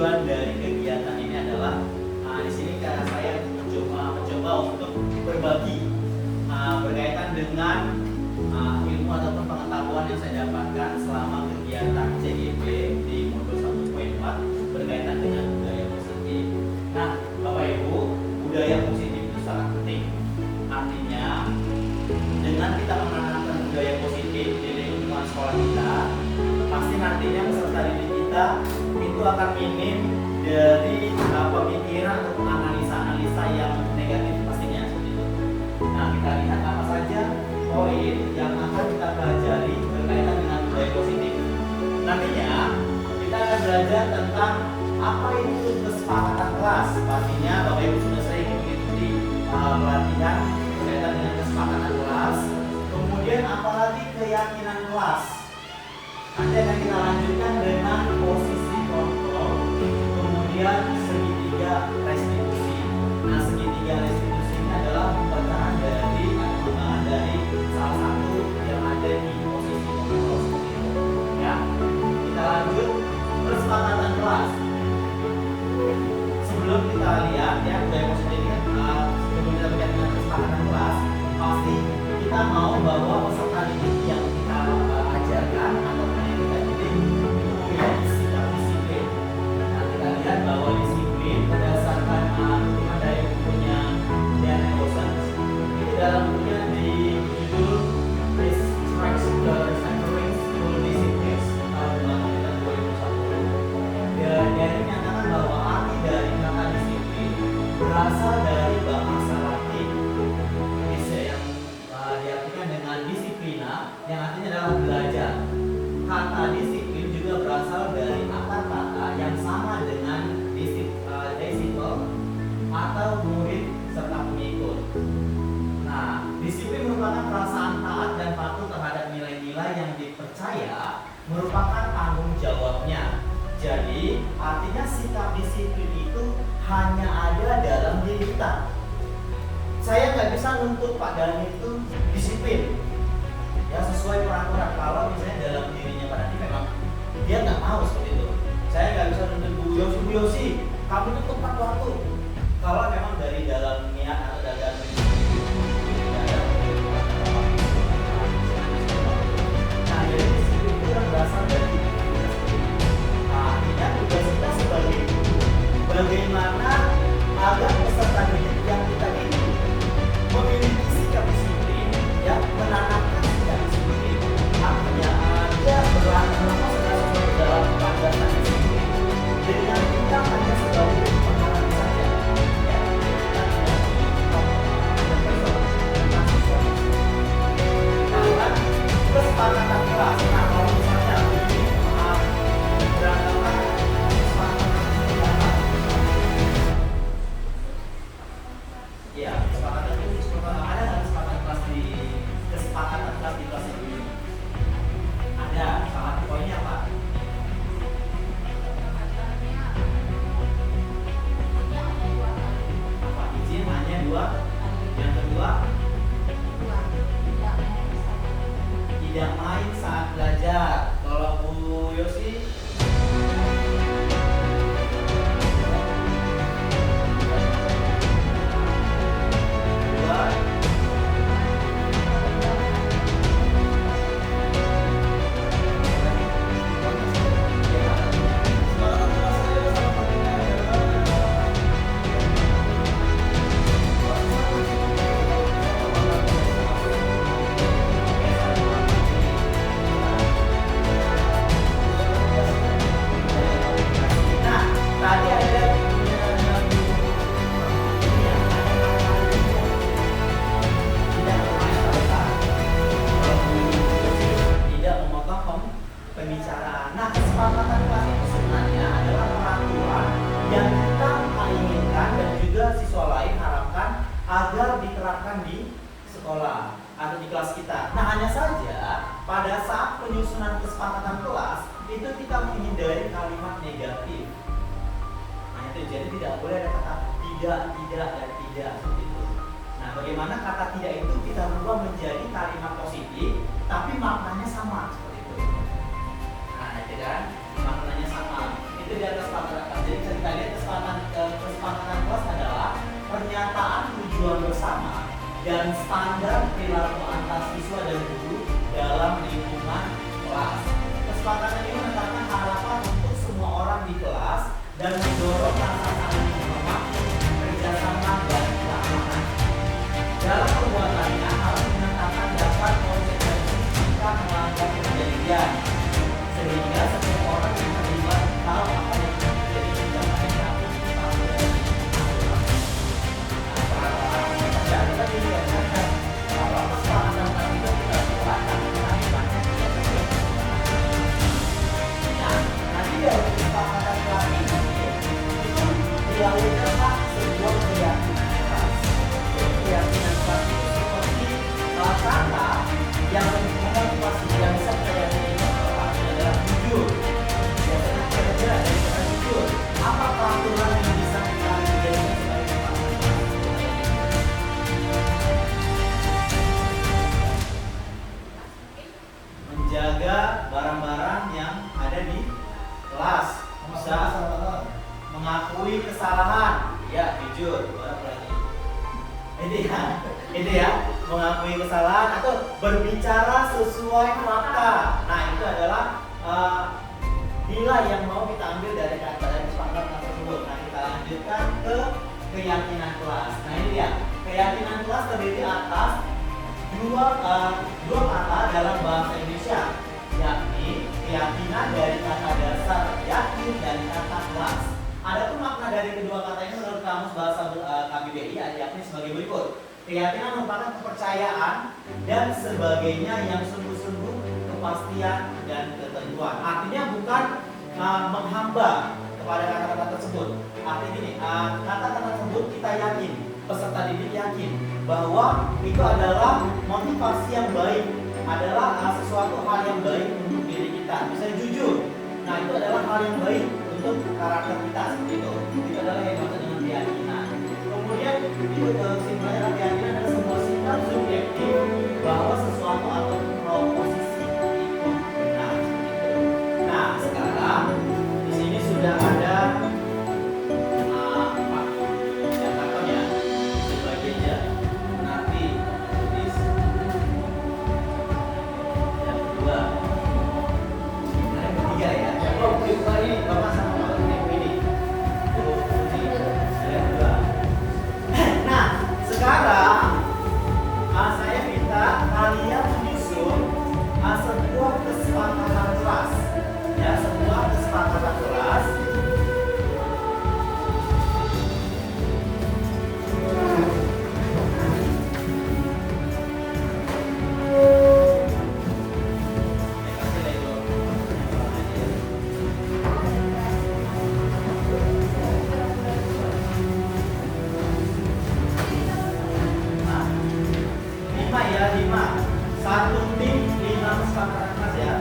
tujuan dari kegiatan ini adalah di sini karena saya mencoba untuk berbagi berkaitan dengan ilmu ataupun pengetahuan yang saya dapatkan selama kegiatan CGP di modul 1.4 berkaitan dengan budaya positif. Nah, Bapak Ibu, budaya positif itu sangat penting. Artinya, dengan kita menanamkan budaya positif di lingkungan sekolah kita, pasti nantinya peserta didik kita itu akan minim dari pemikiran atau analisa-analisa yang negatif pastinya seperti itu. Nah, kita lihat apa saja poin yang akan kita pelajari berkaitan dengan budaya positif. Nantinya kita akan belajar tentang apa itu kesepakatan kelas. Pastinya Bapak Ibu sudah sering mengikuti pelatihan berkaitan dengan kesepakatan kelas. Kemudian apalagi keyakinan kelas. Nanti akan kita lanjutkan dengan posisi kontrol, kemudian segitiga restitusi. Nah, segitiga restitusi ini adalah pengembangan dari salah satu yang ada di posisi kontrol seperti itu. Ya, kita lanjut kesepakatan kelas. Sebelum kita lihat ya budaya positif ini, sebelum kita lihat dengan kesepakatan kelas, pasti kita mau bahwa peserta didik yang kita ajarkan atau yang kita didik itu memiliki sikap disiplin. Nah, kita lihat bahwa disiplin berdasarkan kutipan dari bukunya Dan Egossens itu dalam bukunya dijudul Restricts the Centering School Disciplines tahun 2001. Dia menyatakan bahwa arti dari kata disiplin berasal dari bahasa Latin yang diartikan dengan disiplina, yang artinya adalah belajar. Kata disiplin juga berasal dari akar kata yang sama dengan disciple atau murid serta pengikut. Nah, disiplin merupakan perasaan taat dan patuh terhadap nilai-nilai yang dipercaya merupakan tanggung jawabnya. Jadi, artinya sikap disiplin itu hanya ada dalam diri kita. Saya nggak bisa nuntut Pak Dani itu disiplin ya sesuai peraturan kalau misalnya dalam dirinya Pak Dani memang dia nggak mau seperti itu. Saya nggak bisa nuntut Bu Yosi, kamu itu tepat waktu kalau memang dari dalam niat atau dalam nah, jadi disiplin itu yang berasal dari artinya tugas kita sebagai bagaimana agar peserta didik yang kita didik memiliki sikap disiplin, ya, menanamkan sikap disiplin. Artinya dia berlama-lama sesuai dalam pandangan disiplin dengan kita hanya sebagai pengarang saja. Ya, kesepakatan kelas. Nah, kalau misalnya ini berantakan ya, kesepakatan itu ada nggak kesepakatan kelas di kelas ini? Ada. Salah satu poinnya apa? Apa? Izin hanya 2. Yang kedua, tidak main saat belajar. Kalau Bu Yosi pembicaraan. Nah, kesepakatan kelas itu sebenarnya adalah peraturan yang kita inginkan dan juga siswa lain harapkan agar diterapkan di sekolah atau di kelas kita. Nah, hanya saja pada saat penyusunan kesepakatan kelas itu kita menghindari kalimat negatif. Nah, itu jadi tidak boleh ada kata tidak, dan tidak seperti itu. Nah, bagaimana kata tidak itu kita rubah menjadi kalimat positif tapi maknanya sama seperti itu. Nah, itu kan maknanya sama. Itu di atas kesepakatan. Jadi dilakukan Pak sebuah keyakinan keras. Keyakinan keras itu seperti kata yang memotivasi yang bisa kita yakini adalah jujur. Biasanya kira-kira dari kata jujur, apa peraturan yang bisa kita jadikan sebagai peraturan? Menjaga barang-barang yang ada di kelas, bisa mengakui kesalahan, ya jujur, ini ya, mengakui kesalahan atau berbicara sesuai fakta. Nah itu adalah nilai yang mau kita ambil dari kesepakatan tersebut. Nah kita lanjutkan ke keyakinan kelas. Nah ini dia, keyakinan kelas terdiri atas dua kata dalam bahasa Indonesia, yakni keyakinan dari kata dasar yakin dan kata kelas. Adapun makna dari kedua kata ini menurut kamus bahasa KBBI yakni sebagai berikut. Keyakinan merupakan kepercayaan dan sebagainya yang sungguh-sungguh, kepastian dan ketentuan. Artinya bukan menghamba kepada kata-kata tersebut. Artinya gini, kata-kata tersebut kita yakin, peserta didik yakin bahwa itu adalah motivasi yang baik, adalah sesuatu hal yang baik untuk diri kita. Misalnya jujur, nah itu adalah hal yang baik untuk karakter kita seperti itu. Itu adalah yang dimaksud dengan keyakinan. Kemudian itu kesimpulannya adalah keyakinan adalah sebuah sikap subjektif bahwa sesuatu atau proposisi itu benar. Nah sekarang di sini sudah ada catatan ya, sebagiannya nanti tulis yang kedua, yang ketiga ya. Oh bukan ini, bapak sama ini. Yang kedua. Nah sekarang saya minta kalian menyusun sebuah kesepakatan kelas, ya sebuah kesepakatan kelas. Satu tim 5 kesepakatan kelas ya.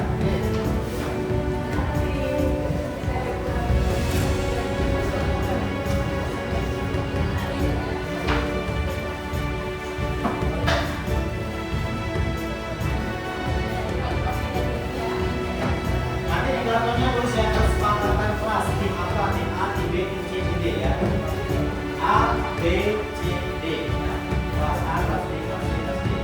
Nanti di belakangnya tulis ya kesepakatan kelas tim apa, tim A, tim B, tim C, tim D ya. A, B, C, D ya. Kelas A, kelas B, kelas C, kelas D.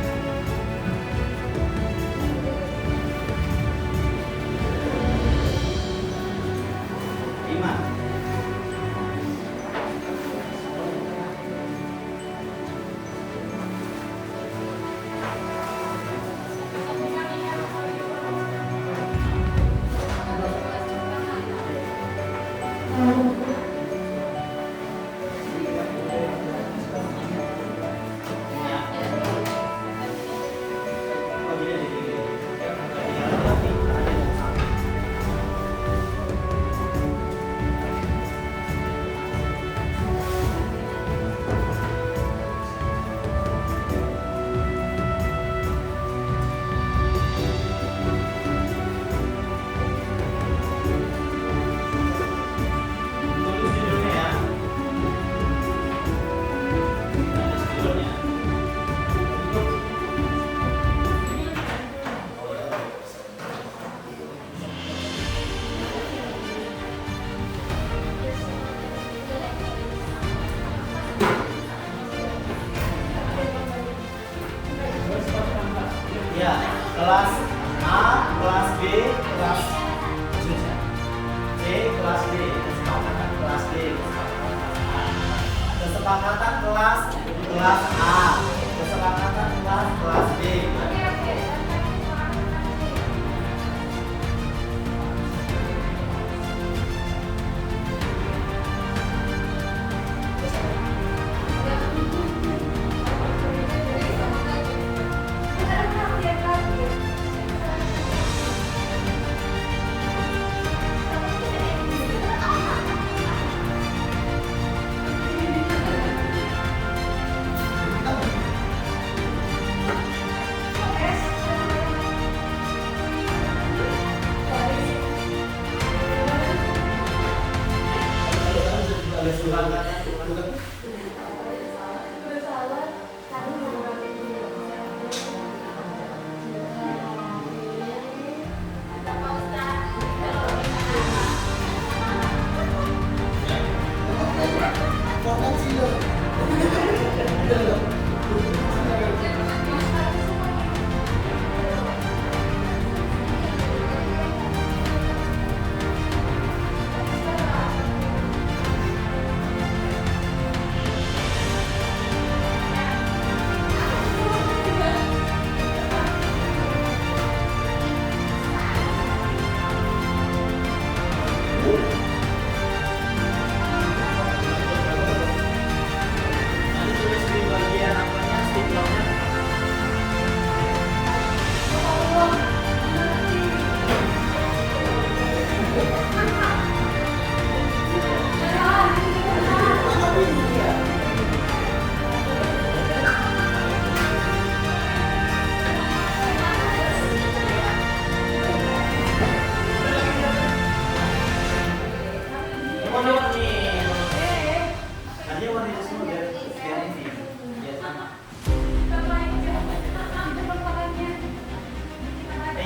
Kelas A, kelas B, kelas C, kelas D, kesepakatan kelas D, kesepakatan kelas A, kesepakatan kelas D.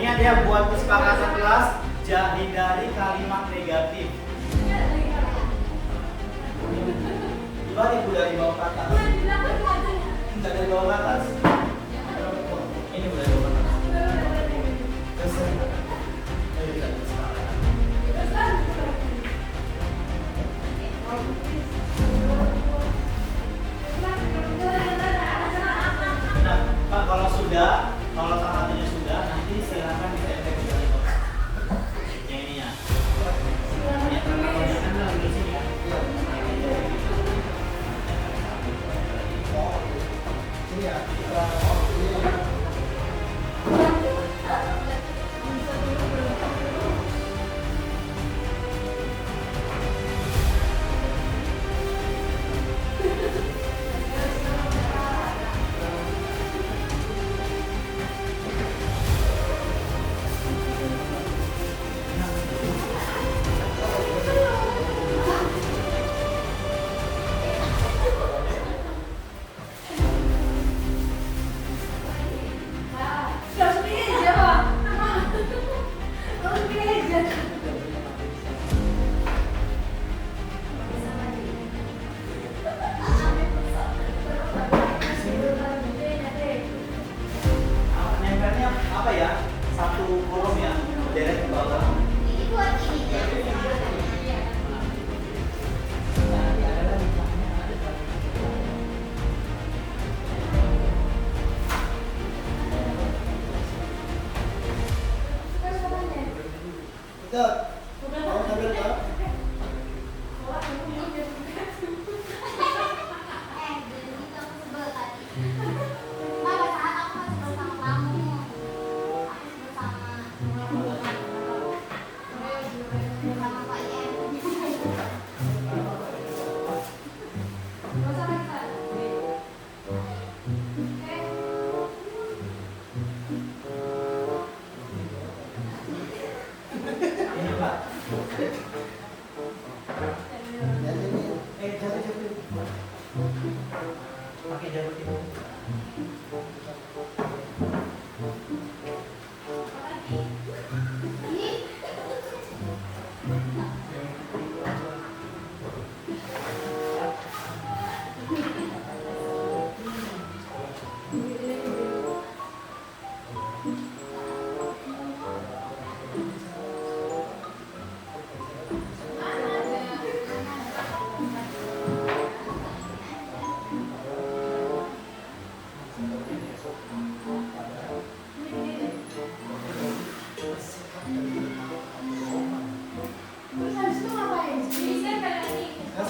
Ingat ya, buat kesepakatan kelas, hindari kalimat negatif. Dibalik udah di bawah ke atas. Enggak dari bawah ke atas. Ini udah di bawah ke atas. Terus, ayo kita kesepakatan. Nah, Pak, kalau salah satunya sudah, nanti silakan kita efek dari bawah. Yang ini ya. Yang pertama kan di sini kan. Apa ya? Satu kolom ya, deret ke bawah. Ini buat ini. Ini Pak. Jatuh. Pakai jatuh ini.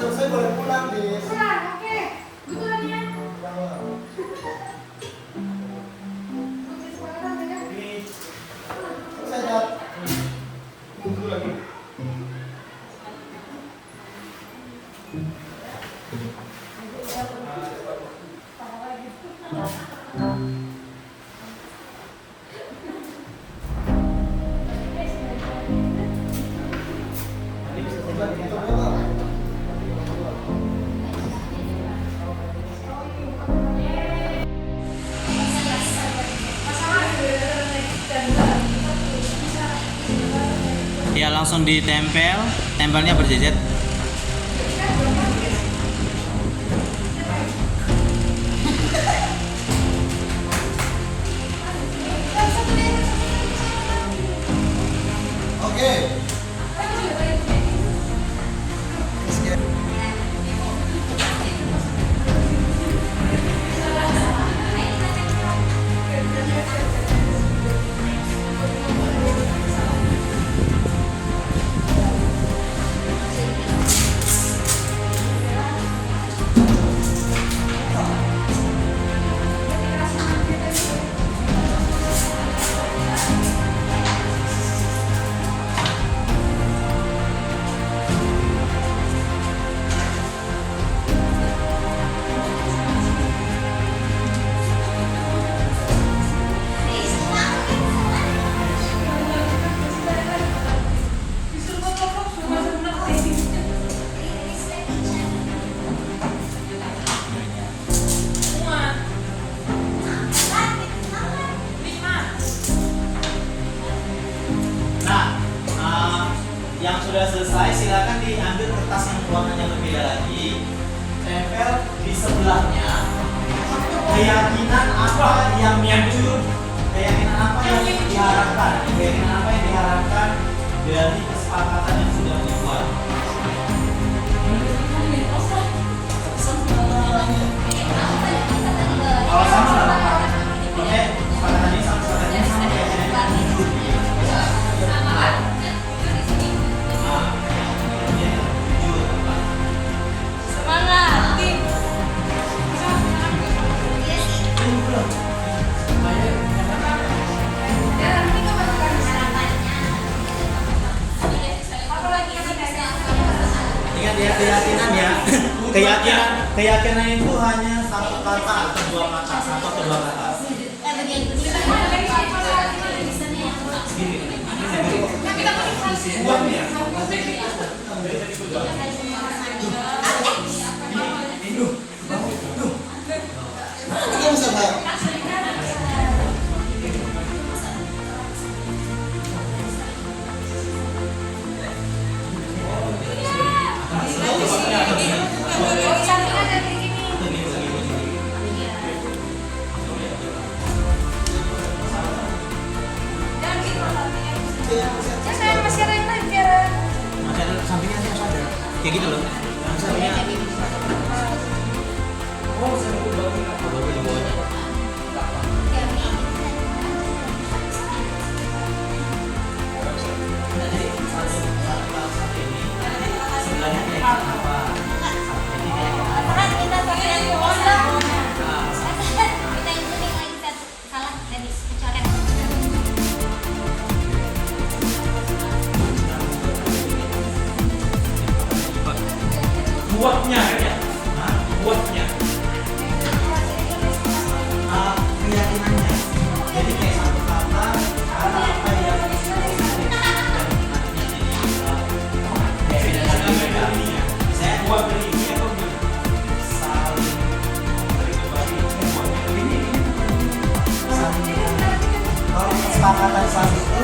Selesai boleh pulang, Bis. Pulang, oke. Betulan ya. Saya dah. Tunggu lagi. Nanti bisa coba kita. langsung ditempel, tempelnya berjejer. Oke. Yang sudah selesai silakan diambil kertas yang warnanya berbeda lagi, tempel di sebelahnya. Keyakinan apa yang muncul, keyakinan apa yang diharapkan, keyakinan apa yang diharapkan dari kesepakatan yang sudah dibuat. Kalau sama nggak apa-apa. Oke, kesepakatan ini sama keyakinan yang muncul. Ingat ya, keyakinan itu hanya satu kata atau dua kata, satu atau dua kata. Uangnya. Ini bisa Pak. Masih ada yang lain biar Masih ada sampingnya sih harus ada. Kayak gitu loh. Yang sampingnya. Oh, saya mau bagi apa? Bagi di bawahnya. Jadi satu ini sebelahnya kayak apa? Ini kayak apa? kita pakai yang bodoh. Kita yang kuning lagi satu. Salah tadi coret. Buatnya ya? Buatnya. Keyakinannya. Jadi kayak satu kata apa yang saya buat beli ini atau saling kalau kesepakatan saat itu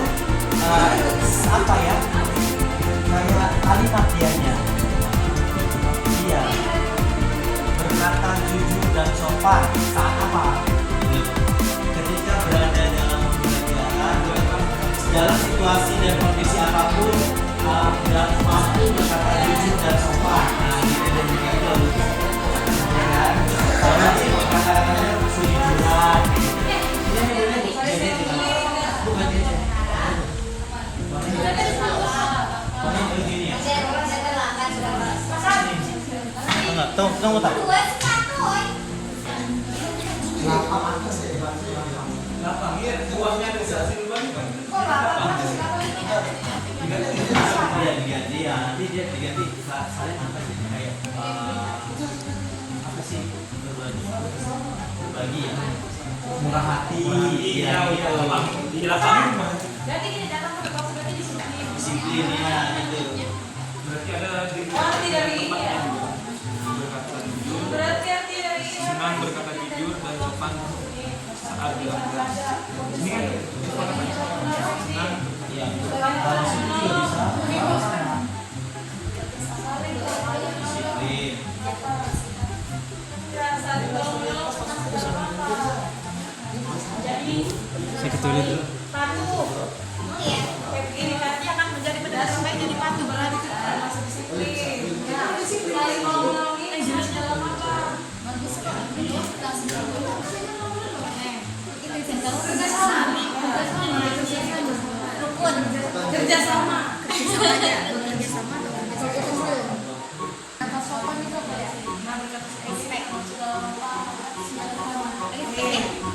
apa ya? Kayak kalimat dianya. Iya, berkata jujur dan sopan saat apa? Ketika berada dalam pembelajaran, dalam situasi dan kondisi apapun, dan mampu berkata jujur dan sopan. Nah, gitu dan juga itu harus, ya kan? Karena sih kata-katanya kejujuran. Ini bukan ini. Enggak, tunggu tak. Kenapa pantas ya? Kenapa? Iya, uangnya ada hasil lagi kan? Iya, diganti ya. Nanti dia diganti saling apa sih? Kayak apa sih? Berbagi ya. Murah hati. Iya, dijelaskan. Berarti kita datang ke kelas berarti disiplin. Disiplin ya, gitu. Berarti ada Arti dari berkata jujur, berarti arti dari senang berkata jujur dan sopan saat dilakukan. Ini kan kesepakatan senang. Iya. Kalau situ juga bisa. Betul itu. Iya. Ini nanti akan menjadi pendengar terbaik jadi patuh berarti masuk disiplin. Ya, disiplin. Jelas dalam apa? Bagus sekali. Langsung itu kamu rukun Kerjasama. Kerjasama. kata sopan itu apa ya? Respect.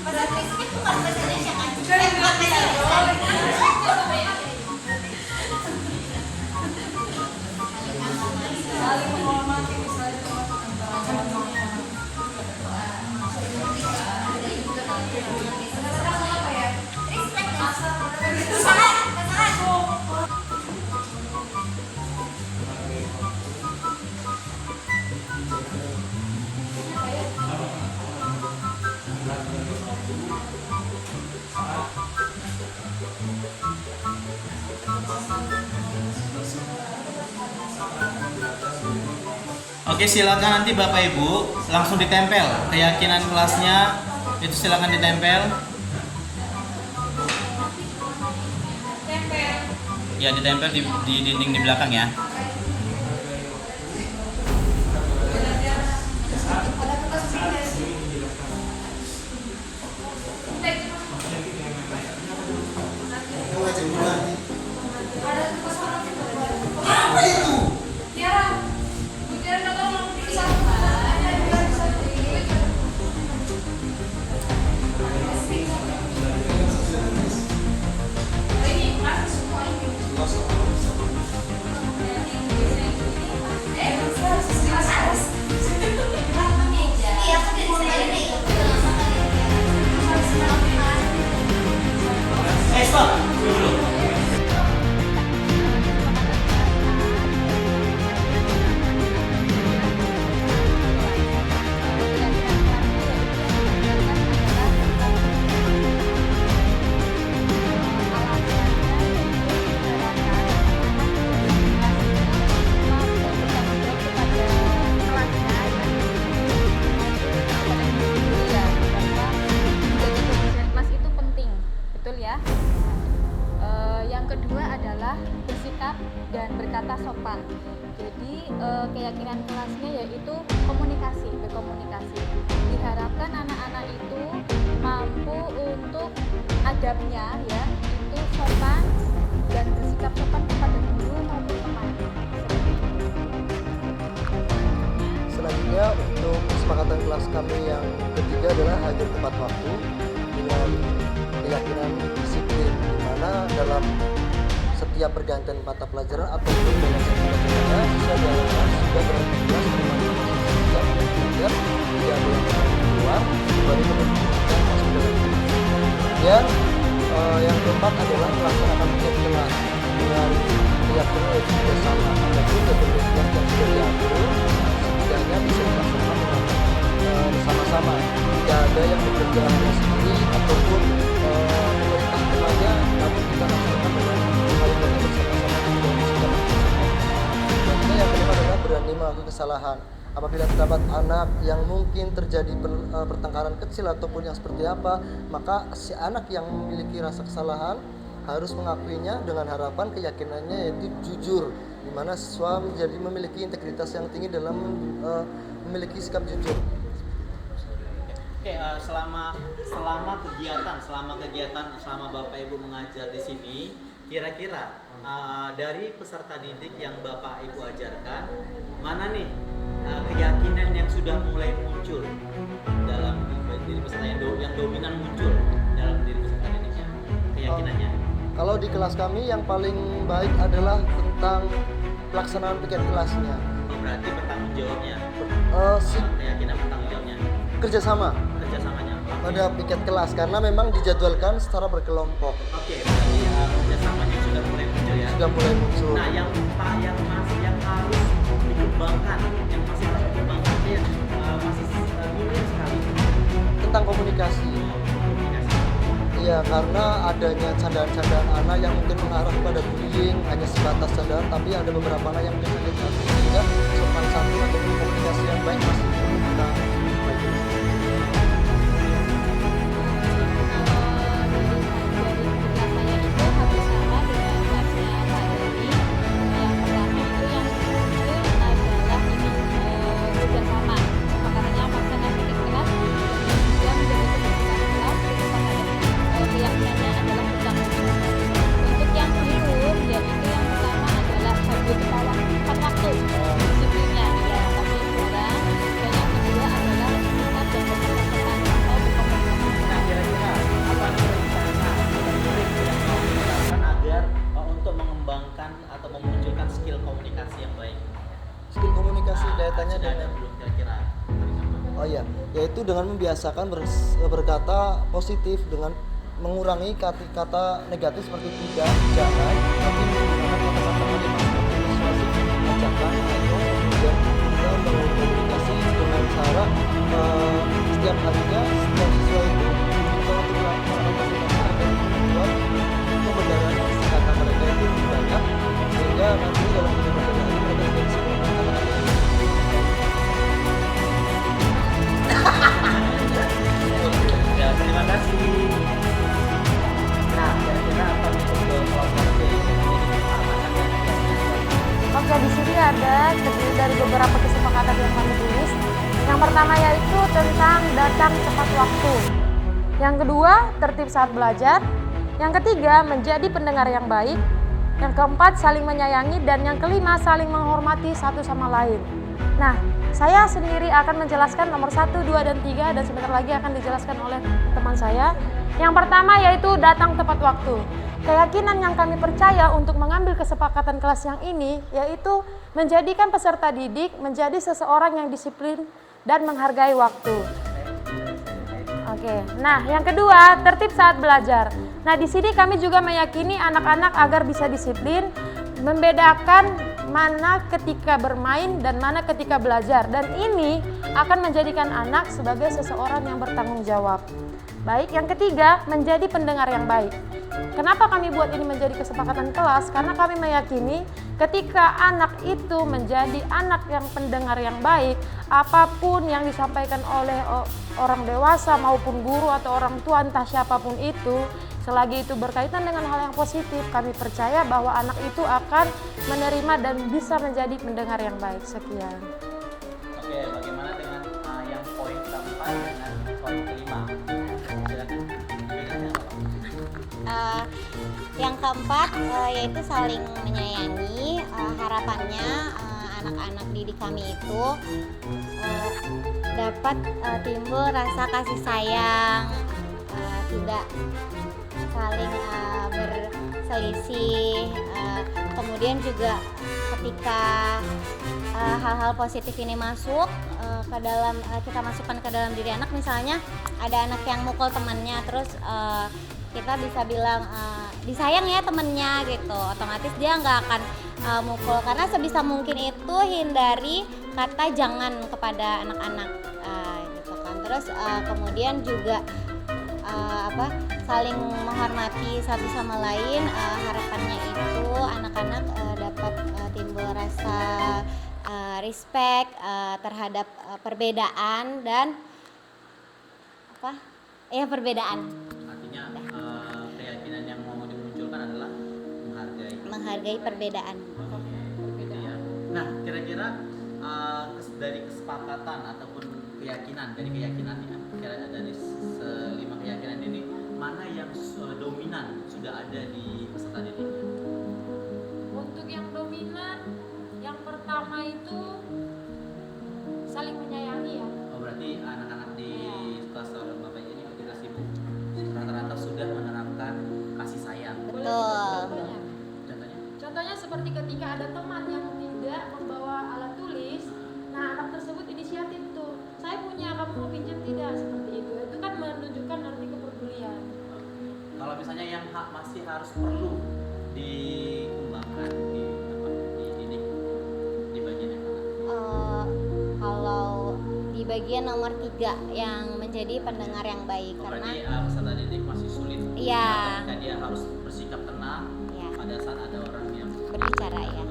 Bahasa respect bukan bahasa Indonesia kan? Saling menghormati, saling menghormati. Oke, silakan nanti Bapak Ibu langsung ditempel keyakinan kelasnya, itu silakan ditempel. Ya, ditempel di dinding di belakang ya. Kamu ngajak bulan nih. Apa itu? Stop dulu. Kelas itu penting, betul ya? Yang kedua adalah bersikap dan berkata sopan. Jadi keyakinan kelasnya yaitu komunikasi, berkomunikasi. Diharapkan anak-anak itu mampu untuk adabnya ya, itu sopan dan bersikap sopan kepada guru maupun teman. Selanjutnya untuk kesepakatan kelas kami yang ketiga adalah hadir tepat waktu dengan keyakinan disiplin, di mana dalam setiap pergantian mata pelajaran ataupun dengan satu pelajarannya bisa dilakukan sudah beraktivitas setiap belajar, tidak ada yang keluar baru kemudian masuk dalam kemudian yang keempat adalah melaksanakan tiap kelas dengan keyakinan yang juga sama, adapun jadwal kelas yang sudah diatur setidaknya bisa dilaksanakan dengan bersama-sama, tidak ada yang bekerja sendiri ataupun pemerintah tenaga, namun kita laksanakan dengan melakukan bersama-sama dan bersama-sama. Selanjutnya yang kelima adalah berani mengakui kesalahan. Apabila terdapat anak yang mungkin terjadi pertengkaran kecil ataupun yang seperti apa, maka si anak yang memiliki rasa kesalahan harus mengakuinya dengan harapan keyakinannya yaitu jujur, di mana siswa menjadi memiliki integritas yang tinggi dalam memiliki sikap jujur. Oke, selama kegiatan selama Bapak Ibu mengajar di sini, kira-kira dari peserta didik yang Bapak Ibu ajarkan, mana nih keyakinan yang sudah mulai muncul dalam diri peserta yang dominan muncul dalam diri peserta didiknya, keyakinannya? Kalau di kelas kami yang paling baik adalah tentang pelaksanaan piket kelasnya. Berarti bertanggung jawabnya, keyakinan bertanggung jawabnya, Kerjasamanya pada piket kelas karena memang dijadwalkan secara berkelompok. Oke, berarti kerjasamanya sudah mulai muncul ya. Sudah mulai muncul. Nah, yang harus dikembangkan, yang masih harus dikembangkan ya masih minim sekali Tentang komunikasi. komunikasi. Iya, karena adanya candaan-candaan anak yang mungkin mengarah pada bullying hanya sebatas candaan, tapi ada beberapa anak yang bisa dikasih sehingga sopan santun atau komunikasi yang baik masih perlu kita perbaiki. sudah ada belum kira-kira trik apa? Oh iya, yaitu dengan membiasakan berkata positif dengan mengurangi kata negatif seperti tidak, jangan, tapi menggunakan kata-kata kalimat seperti persuasif, ajakan, atau kemudian kita berkomunikasi dengan cara setiap harinya setiap siswa itu diminta untuk melaksanakan presentasi agar membuat pembelajaran kata mereka itu lebih banyak sehingga nanti dalam pembelajaran ini mereka tidak bisa menggunakan kata-kata Ya, terima kasih. Nah, kira-kira apa nih untuk kelompok B yang menjadi anak-anak yang Oke, di sini ada terdiri dari beberapa kesepakatan yang kami tulis. Yang pertama yaitu tentang datang tepat waktu. Yang kedua, tertib saat belajar. Yang ketiga, menjadi pendengar yang baik. Yang keempat, saling menyayangi. Dan yang kelima, saling menghormati satu sama lain. Nah, saya sendiri akan menjelaskan nomor 1, 2, dan 3 dan sebentar lagi akan dijelaskan oleh teman saya. Yang pertama yaitu datang tepat waktu. Keyakinan yang kami percaya untuk mengambil kesepakatan kelas yang ini yaitu menjadikan peserta didik menjadi seseorang yang disiplin dan menghargai waktu. Oke. Nah, yang kedua, tertib saat belajar. Nah, di sini kami juga meyakini anak-anak agar bisa disiplin, membedakan mana ketika bermain dan mana ketika belajar. Dan ini akan menjadikan anak sebagai seseorang yang bertanggung jawab. Baik, yang ketiga, menjadi pendengar yang baik. Kenapa kami buat ini menjadi kesepakatan kelas? Karena kami meyakini ketika anak itu menjadi anak yang pendengar yang baik, apapun yang disampaikan oleh orang dewasa maupun guru atau orang tua entah siapapun itu, selagi itu berkaitan dengan hal yang positif, kami percaya bahwa anak itu akan menerima dan bisa menjadi pendengar yang baik. Sekian. Oke, bagaimana dengan yang poin keempat dengan poin kelima? Silakan. Bedanya apa? Yang keempat yaitu saling menyayangi. Harapannya anak-anak didik kami itu dapat timbul rasa kasih sayang, tidak saling berselisih. Kemudian juga ketika hal-hal positif ini masuk ke dalam kita masukkan ke dalam diri anak, misalnya ada anak yang mukul temannya, terus kita bisa bilang disayang ya temennya gitu, otomatis dia nggak akan mukul, karena sebisa mungkin itu hindari kata jangan kepada anak-anak gitu kan. Terus kemudian juga saling menghormati satu sama lain. Harapannya itu anak-anak dapat timbul rasa respect terhadap perbedaan dan perbedaan. Artinya keyakinan yang mau dimunculkan adalah menghargai perbedaan. Gitu ya. Nah, kira-kira dari kesepakatan ataupun keyakinan, dari keyakinannya, kira-kira dari 5 keyakinan ini mana yang dominan sudah ada di peserta didiknya? Untuk yang dominan, yang pertama itu saling menyayangi ya. Oh, berarti anak-anak di kelas Bapak ini atau kelas Ibu rata-rata sudah menerapkan kasih sayang. Betul. Contohnya seperti ketika ada teman yang tidak membawa alat tulis, nah anak tersebut inisiatif tuh, saya punya, kamu mau pinjam tidak, seperti itu. Itu kan menunjukkan arti kepedulian. Kalau misalnya yang masih harus perlu dikembangkan di bagian yang mana? Kalau di bagian nomor 3 yang menjadi pendengar yang baik, karena berarti peserta didik masih sulit. Iya. Ketika dia harus bersikap tenang pada saat ada orang yang berbicara ya.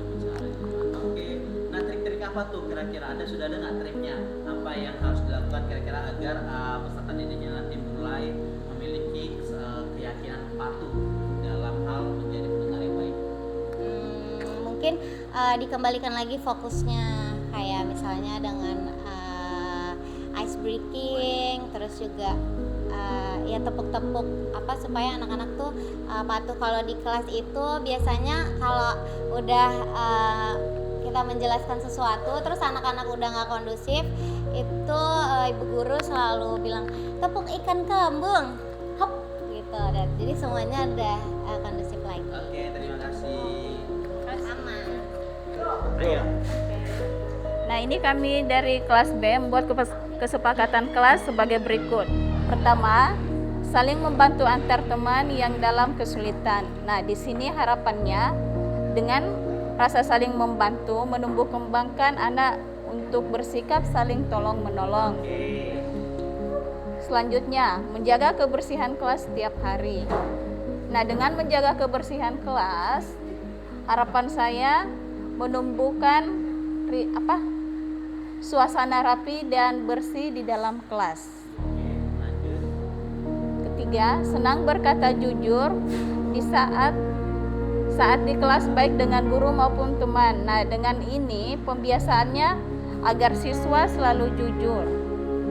Oke. Nah, trik-trik apa tuh kira-kira? Sudah ada nggak triknya? Apa yang harus dilakukan kira-kira agar peserta didiknya nanti mulai memiliki keyakinan patuh dalam hal menjadi pendengar yang baik? Mungkin dikembalikan lagi fokusnya, kayak misalnya dengan ice breaking, terus juga ya tepuk-tepuk supaya anak-anak tuh patuh. Kalau di kelas itu biasanya kalau udah kita menjelaskan sesuatu terus anak-anak udah nggak kondusif, itu ibu guru selalu bilang tepuk ikan kembung, hop gitu, dan jadi semuanya udah kondusif lagi. Oke, terima kasih. Sama. Ayo. Nah, ini kami dari kelas B membuat kesepakatan kelas sebagai berikut. Pertama, saling membantu antar teman yang dalam kesulitan. Nah, di sini harapannya dengan rasa saling membantu menumbuh kembangkan anak untuk bersikap saling tolong menolong. Selanjutnya, menjaga kebersihan kelas setiap hari. Nah, dengan menjaga kebersihan kelas, harapan saya menumbuhkan suasana rapi dan bersih di dalam kelas. Ketiga, senang berkata jujur di saat di kelas, baik dengan guru maupun teman. Nah, dengan ini pembiasaannya agar siswa selalu jujur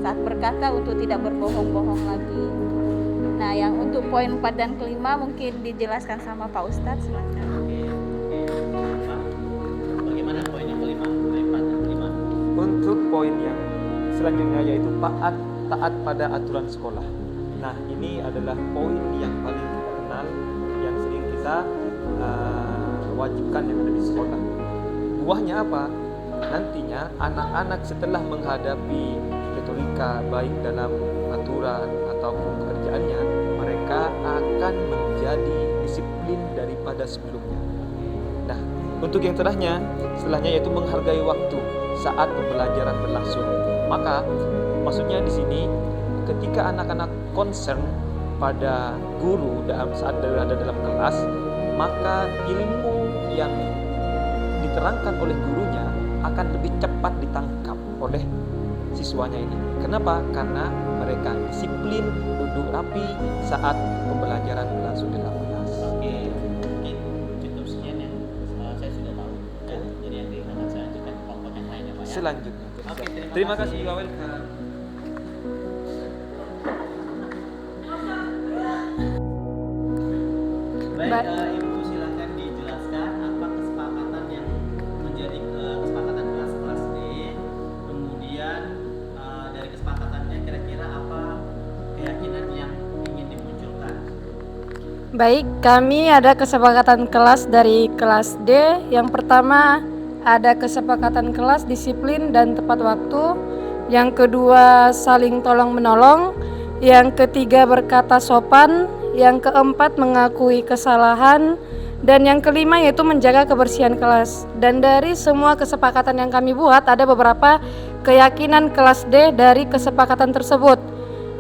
saat berkata untuk tidak berbohong-bohong lagi. Nah, yang untuk poin 4 dan kelima mungkin dijelaskan sama Pak Ustadz. Silakan. Bagaimana poin yang kelima? Poin 4 dan kelima. Untuk poin yang selanjutnya yaitu taat pada aturan sekolah. Nah, ini adalah poin yang paling kita kenal, yang sering kita wajibkan yang ada di sekolah. Buahnya apa? Nantinya anak-anak setelah menghadapi retorika baik dalam aturan ataupun pekerjaannya, mereka akan menjadi disiplin daripada sebelumnya. Nah, untuk yang setelahnya yaitu menghargai waktu saat pembelajaran berlangsung. Maka maksudnya di sini ketika anak-anak concern pada guru saat berada dalam kelas, maka ilmu yang diterangkan oleh gurunya akan lebih cepat ditangkap oleh siswanya ini. Kenapa? Karena mereka disiplin, duduk rapi saat pembelajaran berlangsung dalam kelas. Oke, mungkin cukup sekian ya. Saya sudah tahu. Ya, jadi nanti akan saya lanjutkan kelompok yang lainnya, Pak. Ya? Selanjutnya. Oke, Terima kasih juga, welcome. Baik, Ibu silakan dijelaskan apa kesepakatan yang menjadi kesepakatan kelas D. Kemudian dari kesepakatannya kira-kira apa keyakinan yang ingin dimunculkan? Baik, kami ada kesepakatan kelas dari kelas D. Yang pertama, ada kesepakatan kelas disiplin dan tepat waktu. Yang kedua, saling tolong menolong. Yang ketiga, berkata sopan. Yang keempat, mengakui kesalahan. Dan yang kelima yaitu menjaga kebersihan kelas. Dan dari semua kesepakatan yang kami buat, ada beberapa keyakinan kelas D dari kesepakatan tersebut.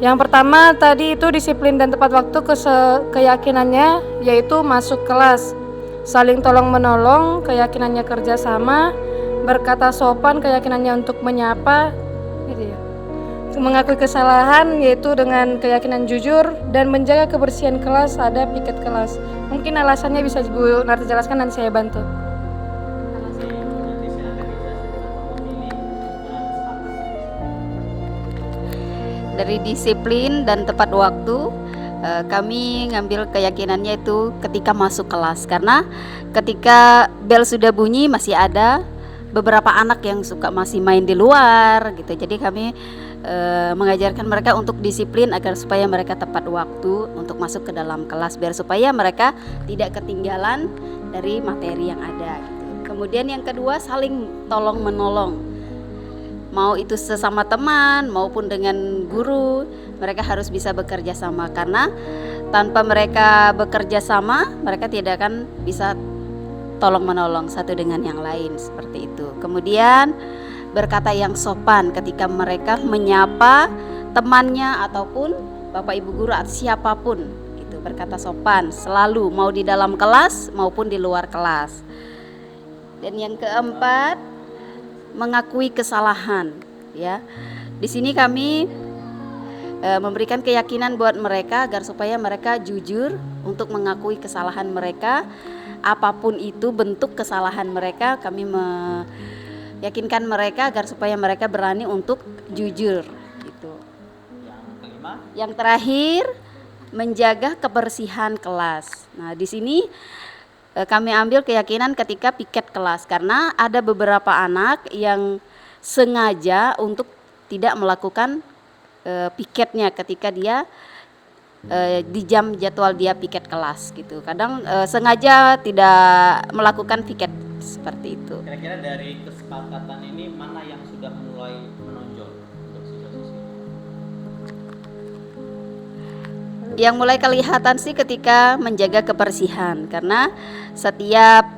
Yang pertama tadi itu disiplin dan tepat waktu, keyakinannya yaitu masuk kelas. Saling tolong menolong, keyakinannya kerjasama. Berkata sopan, keyakinannya untuk menyapa, gitu ya. Mengakui kesalahan yaitu dengan keyakinan jujur. Dan menjaga kebersihan kelas, ada piket kelas. Mungkin alasannya bisa Bu Narti jelaskan, nanti saya bantu. Nanti silakan dijelaskan memilih kesepakatan. Dari disiplin dan tepat waktu, kami ngambil keyakinannya itu ketika masuk kelas, karena ketika bel sudah bunyi masih ada beberapa anak yang suka masih main di luar gitu. Jadi kami mengajarkan mereka untuk disiplin agar supaya mereka tepat waktu untuk masuk ke dalam kelas, biar supaya mereka tidak ketinggalan dari materi yang ada gitu. Kemudian yang kedua, saling tolong menolong, mau itu sesama teman maupun dengan guru. Mereka harus bisa bekerja sama, karena tanpa mereka bekerja sama mereka tidak akan bisa tolong menolong satu dengan yang lain, seperti itu. Kemudian berkata yang sopan ketika mereka menyapa temannya ataupun bapak ibu guru atau siapapun gitu. Berkata sopan selalu, mau di dalam kelas maupun di luar kelas. Dan yang keempat, mengakui kesalahan ya. Di sini kami memberikan keyakinan buat mereka agar supaya mereka jujur untuk mengakui kesalahan mereka. Apapun itu bentuk kesalahan mereka, kami meyakinkan mereka agar supaya mereka berani untuk jujur gitu. Yang kelima, yang terakhir, menjaga kebersihan kelas. Nah, di sini kami ambil keyakinan ketika piket kelas, karena ada beberapa anak yang sengaja untuk tidak melakukan piketnya ketika dia di jam jadwal dia piket kelas gitu. Kadang sengaja tidak melakukan piket seperti itu. kira-kira dari kesepakatan ini mana yang sudah mulai menonjol untuk siswa-siswi? Yang mulai kelihatan sih ketika menjaga kebersihan, karena setiap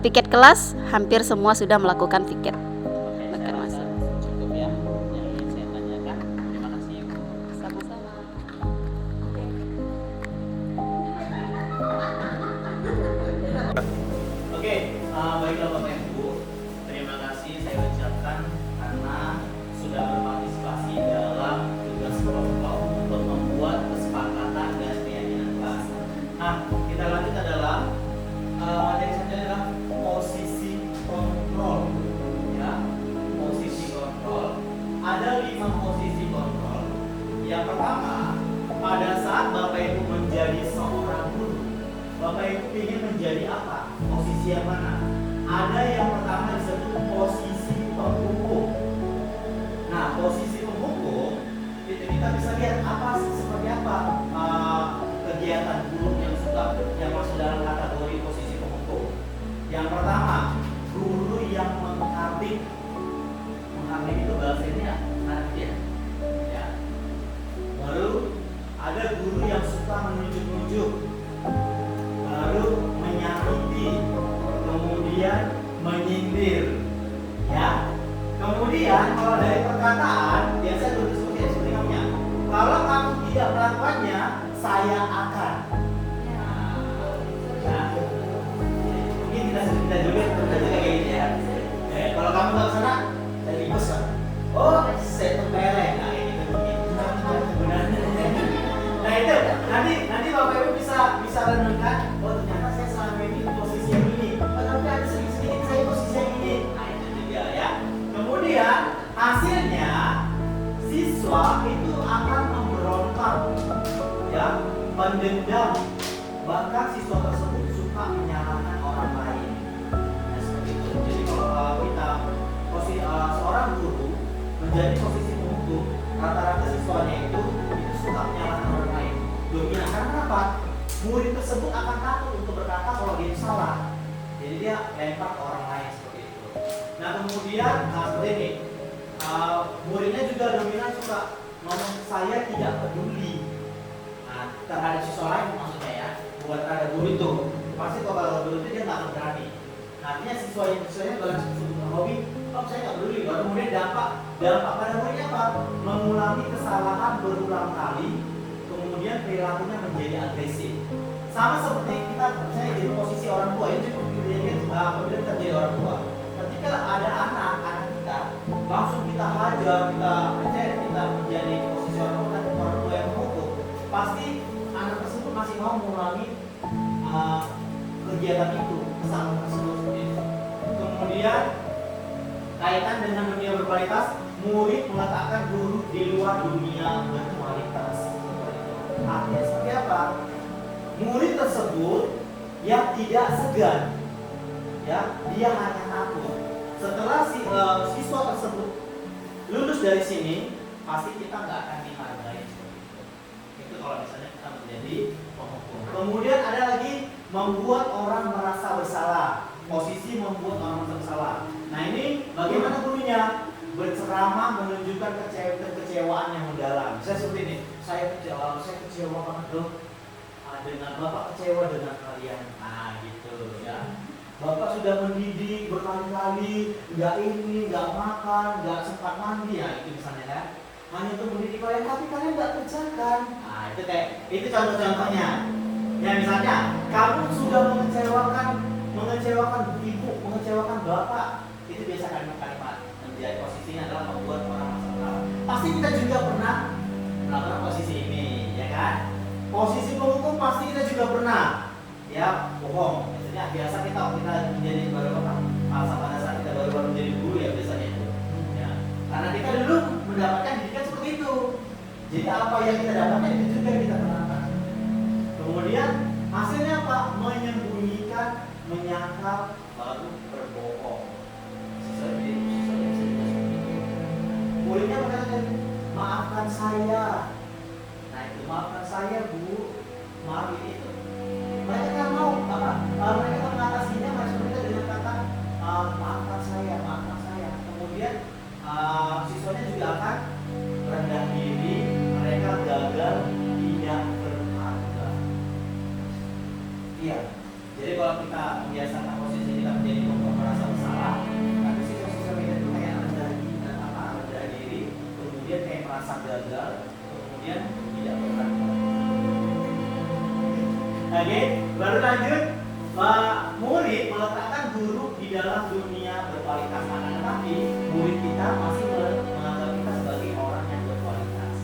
piket kelas hampir semua sudah melakukan piket. Oke, saya rasa cukup ya yang ingin saya tanyakan. Terima kasih Ibu. Sama-sama. Oke, baiklah Bapak Ibu, terima kasih saya ucapkan karena sudah berpartisipasi dalam tugas kelompok untuk membuat kesepakatan dan keyakinan kelas. Nah, kita lanjut adalah materi selanjutnya adalah posisi kontrol. Ya, posisi kontrol. Ada 5 posisi kontrol. Yang pertama, pada saat Bapak Ibu menjadi seorang guru, Bapak Ibu ingin menjadi apa? Posisi yang mana? Ada yang pertama disebut posisi penghukum. Nah, posisi penghukum itu kita bisa lihat seperti apa kegiatan guru yang masuk dalam kategori posisi penghukum. Yang pertama, guru yang menghardik. Menghardik itu bahasa ini ya, ya. Baru ada guru yang suka menunjuk-nunjuk. Baru menyakiti, kemudian menyindir, ya. Kemudian kalau dari perkataan biasanya tulis seperti namanya. Kalau kamu tidak melakukannya, saya akan. Nah, mungkin kita juga kayak gini ya. Kalau kamu nggak kesana, dari besar. Oh, saya tempeleng. Nah, ini mungkin. Nah itu nanti Bapak Ibu bisa renungkan. Oh ternyata saya selama ini posisi yang ini. Oh tapi ada sedikit saya posisi yang ini. Nah itu juga ya. Kemudian hasilnya siswa itu akan memberontak, ya, pendendam. Bahkan siswa tersebut suka menyalahkan orang lain. Nah seperti itu. Jadi kalau kita seorang guru menjadi posisi penghukum, rata-rata siswanya itu suka menyalahkan orang lain. Dominan karena apa? Murid tersebut akan takut untuk berkata kalau dia salah. Jadi dia lempar ke orang lain seperti itu. Nah kemudian seperti ini, muridnya juga dominan suka ngomong saya tidak peduli. Nah terhadap siswa lain maksudnya ya, bukan terhadap guru itu. Pasti kalau guru itu dia nggak akan berani. Nah, artinya siswanya dalam hobi, oh saya nggak peduli. Lalu kemudian dampak pada muridnya apa? Mengulangi kesalahan berulang kali. Kemudian perilakunya menjadi agresif. Sama seperti kita misalnya jadi posisi orang tua, ini cukup kejadian apabila kita jadi orang tua. Ketika ada anak kita, langsung kita hajar, kita menjadi posisi orang tua yang menghukum. Pasti anak tersebut masih mau mengulangi kegiatan itu, kesalahan tersebut. Kemudian kaitan dengan dunia berkualitas, murid meletakkan guru di luar dunia berkualitas. Artinya seperti apa? Murid tersebut yang tidak segan, ya, dia hanya takut. Setelah siswa tersebut lulus dari sini, pasti kita nggak akan dihargai seperti itu. Itu kalau misalnya kita menjadi penghukum. Kemudian ada lagi membuat orang merasa bersalah. Posisi membuat orang merasa bersalah. Nah ini bagaimana gurunya? Berceramah menunjukkan kekecewaan yang mendalam. Saya seperti ini, saya kecewa banget loh dengan Bapak, kecewa dengan kalian. Nah gitu ya. Bapak sudah mendidik berkali-kali, nggak ini, nggak makan, nggak sempat mandi, ya itu misalnya kan. Hanya untuk mendidik kalian, tapi kalian nggak kerjakan. Nah itu contoh-contohnya. Ya misalnya, kamu sudah mengecewakan ibu, mengecewakan bapak, itu biasa kalimat-kalimat. Menjadi posisinya adalah membuat orang masalah. Pasti kita juga pernah melakukan posisi ini, ya kan? Posisi penghukum pasti kita juga pernah, ya bohong. Biasanya biasa kita menjadi baru pada saat kita baru menjadi guru ya biasanya itu. Ya. Karena kita dulu mendapatkan didikan seperti itu. Jadi apa yang kita dapatkan itu juga yang kita pernahkan. Kemudian hasilnya apa? Menyembunyikan, menyangkal, baru berbohong. Muridnya mengatakan, maafkan saya. Nah itu maafkan saya bu, maaf itu. Mereka nggak mau apa? Mereka mengatasinya mereka dengan kata maafkan saya. siswanya juga akan rendah diri, mereka gagal, tidak berharga. Iya. Jadi kalau kita membiasakan posisi kita menjadi membuat merasa bersalah, nanti siswa-siswa kita itu kayak rendah diri, kemudian kayak merasa gagal, kemudian tidak berharga. Oke, baru lanjut. Murid meletakkan guru di dalam dunia berkualitas, tetapi murid kita masih menganggap kita sebagai orang yang berkualitas.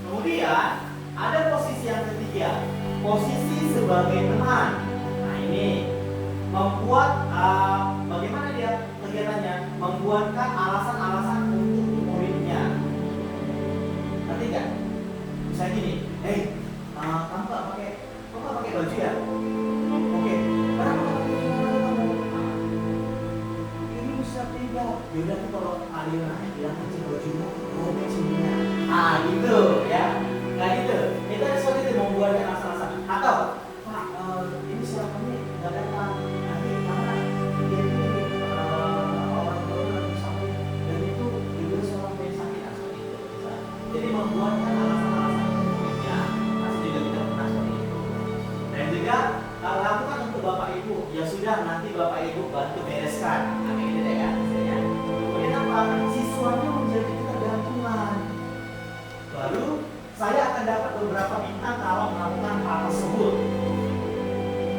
Kemudian ada posisi yang ketiga, posisi sebagai teman. Nah ini membuat bagaimana dia kegiatannya? Membuatkan alasan-alasan untuk muridnya. Ngerti nggak? Misalnya gini, kamu nggak pakai baju ya? Oke, kenapa kamu? Ini bisa tidak? Yaudah tuh kalau alirannya bilang aja bajumu robek sininya. Gitu ya. Nah gitu. Itu ada sesuatu yang membuatkan alasan-alasan. Atau Pak, ini siapa nih? Nggak datang. Nanti karena dia ini orang tua lagi sakit dan itu juga seorang yang sakit seperti itu. Jadi membuatkan alasan-alasan muridnya. Pasti juga kita pernah seperti itu. Dan juga lakukan untuk bapak ibu. Ya sudah, nanti bapak ibu bantu bereskan. Amin gitu deh ya. Kemudian apa? Siswanya menjadi ketergantungan. Lalu saya akan dapat beberapa bintang kalau melakukan hal tersebut.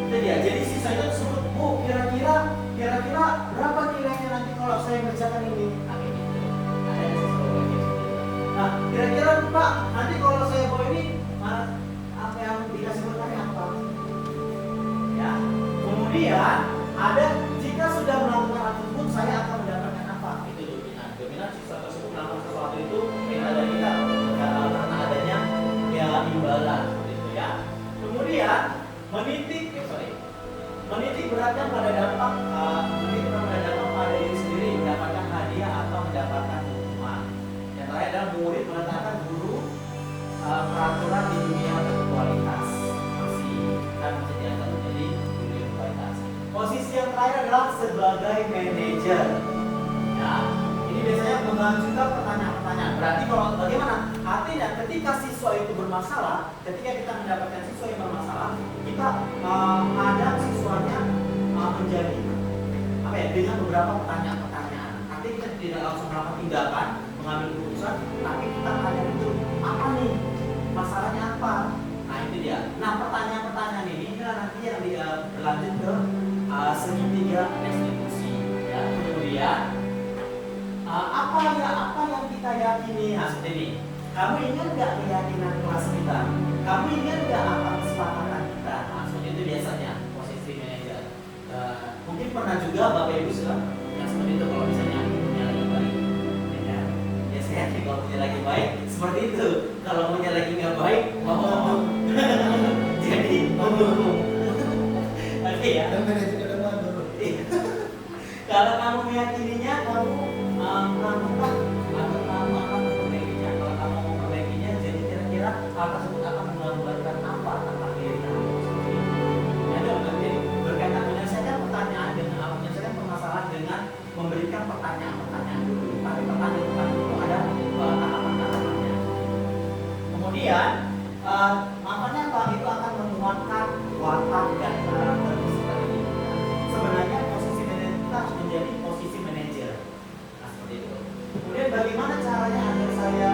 Itu dia. Jadi siswa itu tersebut, Bu, kira-kira berapa nilainya nanti kalau saya ngerjakan ini? Amin gitu. Ada siswa begitu. Nah, kira-kira Pak, nanti kalau saya bawa ini, apa yang dikasih berkahnya apa? Ya. Kemudian ada jika sudah melakukan hal tersebut, saya akan mendapatkan apa? Itu dominan siswa tersebut melakukan sesuatu itu minta dari kita karena adanya ya imbalan seperti itu ya. Kemudian menitik beratkan pada dampak pada diri sendiri, mendapatkan hadiah atau mendapatkan hukuman. Yang terakhir adalah murid meletakkan guru peraturan di dunia berkualitas, masih kan dianggap menjadi guru yang berkualitas. Posisi yang terakhir adalah sebagai manajer. Ya, ini biasanya mengajukan pertanyaan-pertanyaan. Berarti kalau bagaimana? Artinya ketika siswa itu bermasalah, ketika kita mendapatkan siswa yang bermasalah, kita menghadap siswanya menjadi apa ya? Dengan beberapa pertanyaan-pertanyaan. Nanti kita tidak langsung melakukan tindakan, mengambil keputusan, tapi kita tanya itu apa nih? Masalahnya apa? Nah itu dia. Nah pertanyaan-pertanyaan ini nanti yang berlanjut ke segitiga restitusi. Ya, kemudian apa yang kita yakini? Nah seperti ini. Kamu ingat nggak keyakinan kelas kita? Kamu ingat nggak apa kesepakatan kita? Nah seperti itu biasanya posisi manajer. Mungkin pernah juga Bapak Ibu sudah yang seperti itu kalau misalnya punya lagi baik. Ya, biasanya kalau punya lagi baik seperti itu. Kalau punya lagi nggak baik, ngomong. Jadi ngomong. Oke ya. Dan manajer ada mandor. Kalau kamu meyakininya, kamu melakukan atau kamu akan memperbaikinya. Kalau kamu mau memperbaikinya, jadi kira-kira hal tersebut akan menggambarkan apa tentang diri kamu sendiri. Ya, jadi berkaitan menyelesaikan pertanyaan dengan menyelesaikan permasalahan dengan memberikan pertanyaan-pertanyaan dulu. Tapi pertanyaan dulu ada tahapan-tahapannya. Kemudian makanya apa? Itu akan menguatkan watak dan karakter siswa ini. Sebenarnya posisi manajer kita harus menjadi posisi manajer. Nah seperti itu. Kemudian bagaimana caranya agar saya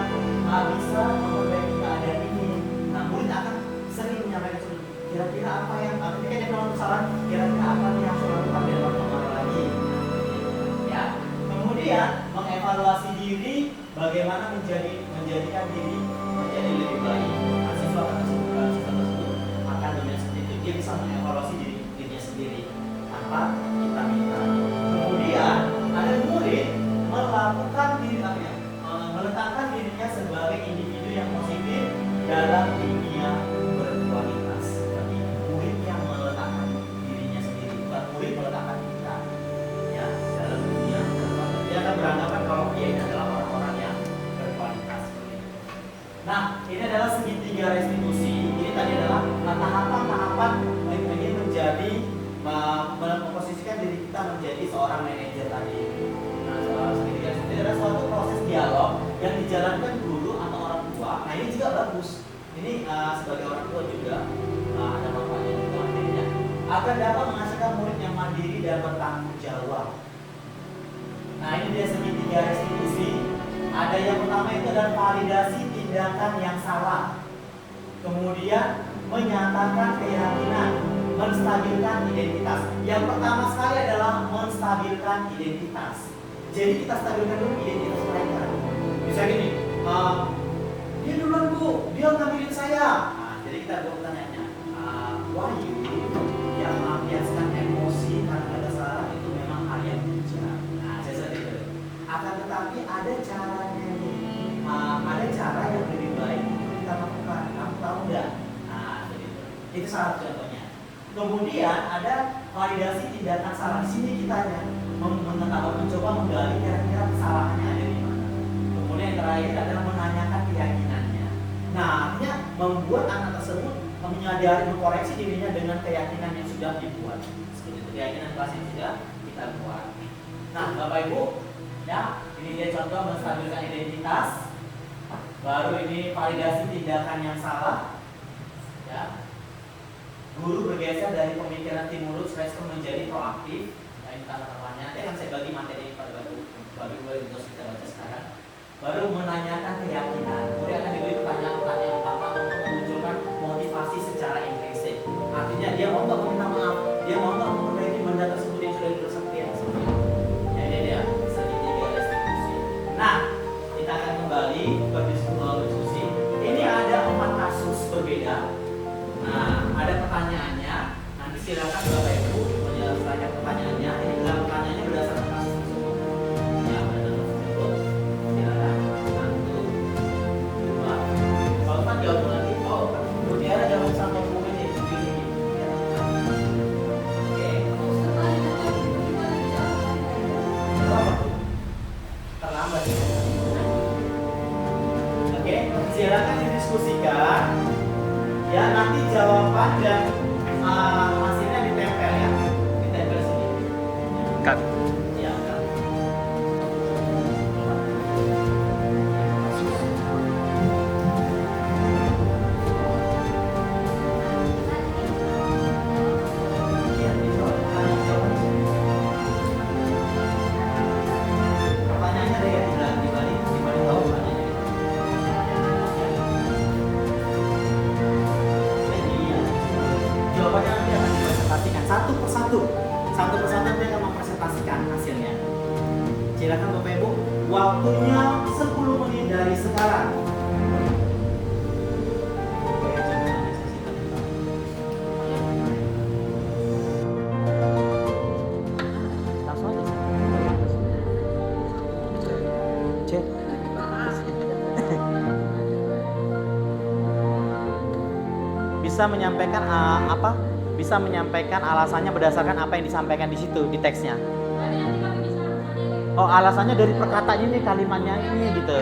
bisa memperbaiki keadaan ini? Nah murid akan sering menyampaikan kira-kira apa yang ketika dia melakukan kesalahan, kira-kira apa yang harus dilakukan biar kemarin lagi. Ya. Kemudian mengevaluasi diri, bagaimana menjadikan diri menjadi lebih baik. Nah, siswa tersebut akan dengan seperti itu dia bisa mengevaluasi dirinya sendiri tanpa kita minta. Kemudian ada murid meletakkan dirinya sebagai individu yang positif dalam dunia berkualitas. Jadi murid yang meletakkan dirinya sendiri, bukan murid meletakkan kita ya dalam dunia berkualitas. Dia akan beranggapan kalau dia ini adalah orang-orang yang berkualitas. Nah, ini adalah segitiga restitusi. Ini tadi adalah tahapan-tahapan ingin menjadi memposisikan diri kita menjadi seorang manajer tadi. Nah, segitiga restitusi adalah suatu yang dijalankan guru atau orang tua, nah ini juga bagus. Ini sebagai orang tua juga ada manfaatnya juga materinya, agar dapat menghasilkan murid yang mandiri dan bertanggung jawab. Nah ini dia segi 3 restitusi. Ada yang pertama itu adalah validasi tindakan yang salah, kemudian menyatakan keyakinan, menstabilkan identitas. Yang pertama sekali adalah menstabilkan identitas. Jadi kita stabilkan dulu identitas mereka. Bisa gini, dia duluan bu, dia ngambilin saya. Nah, jadi kita bertanya, Wahyu yang melampiaskan emosi karena ada salah itu memang hal yang wajar. Nah, saya seperti itu. Akan tetapi ada caranya nih, ada cara yang lebih baik untuk kita lakukan. Kamu tahu nggak? Nah, jadi itu salah satu contohnya. Kemudian ada validasi tindakan salah. Di sini kita mencoba menggali kira-kira kesalahannya ada di mana. Kemudian yang terakhir adalah menanyakan keyakinannya. Nah, artinya membuat anak tersebut menyadari, mengkoreksi dirinya dengan keyakinan yang sudah dibuat. Seperti itu, keyakinan kelas yang sudah kita buat. Nah, Bapak Ibu, ya, ini dia contoh menstabilkan identitas. Baru ini validasi tindakan yang salah. Ya. Guru bergeser dari pemikiran stimulus respon menjadi proaktif. Nah, ini tanda-tandanya. Nanti akan saya bagi materi ini pada Bapak-Ibu yang terus kita baca sekarang. Baru menanyakan keyakinan. Kemudian akan diberi pertanyaan-pertanyaan utama untuk menunjukkan motivasi secara implisit. Artinya dia mau nggak meminta maaf, dia mau nggak memperbaiki benda tersebut yang sudah dirusak dia. Jadi dia segi 3 restitusi. Nah, kita akan kembali berdiskusi. Ini ada 4 kasus berbeda. Nah, ada pertanyaannya. Nanti silakan Bapak Ibu menyelesaikan pertanyaannya. Ini adalah pertanyaannya berdasarkan kasus tersebut. Ya, berdasarkan tersebut. Silakan. 1, 2. Kalau kan jawab lagi, dia ada jawab sampai mungkin ini. Oke. Terlambat. Oke, silakan didiskusikan. Ya, nanti jawaban dan hasilnya ditempel ya, ditempel sini. Cut. Ya, cut. Ya, pertanyaannya ada ya di balik tahu pertanyaannya. Jawabannya nanti akan dipresentasikan satu persatu nanti akan mempresentasikan hasilnya. Silakan Bapak Ibu, waktunya 10 menit dari sekarang. Langsung aja. Cek. Bisa menyampaikan apa? Bisa menyampaikan alasannya berdasarkan apa yang disampaikan di situ di teksnya. Oh, alasannya dari perkataan ini, kalimatnya ini gitu.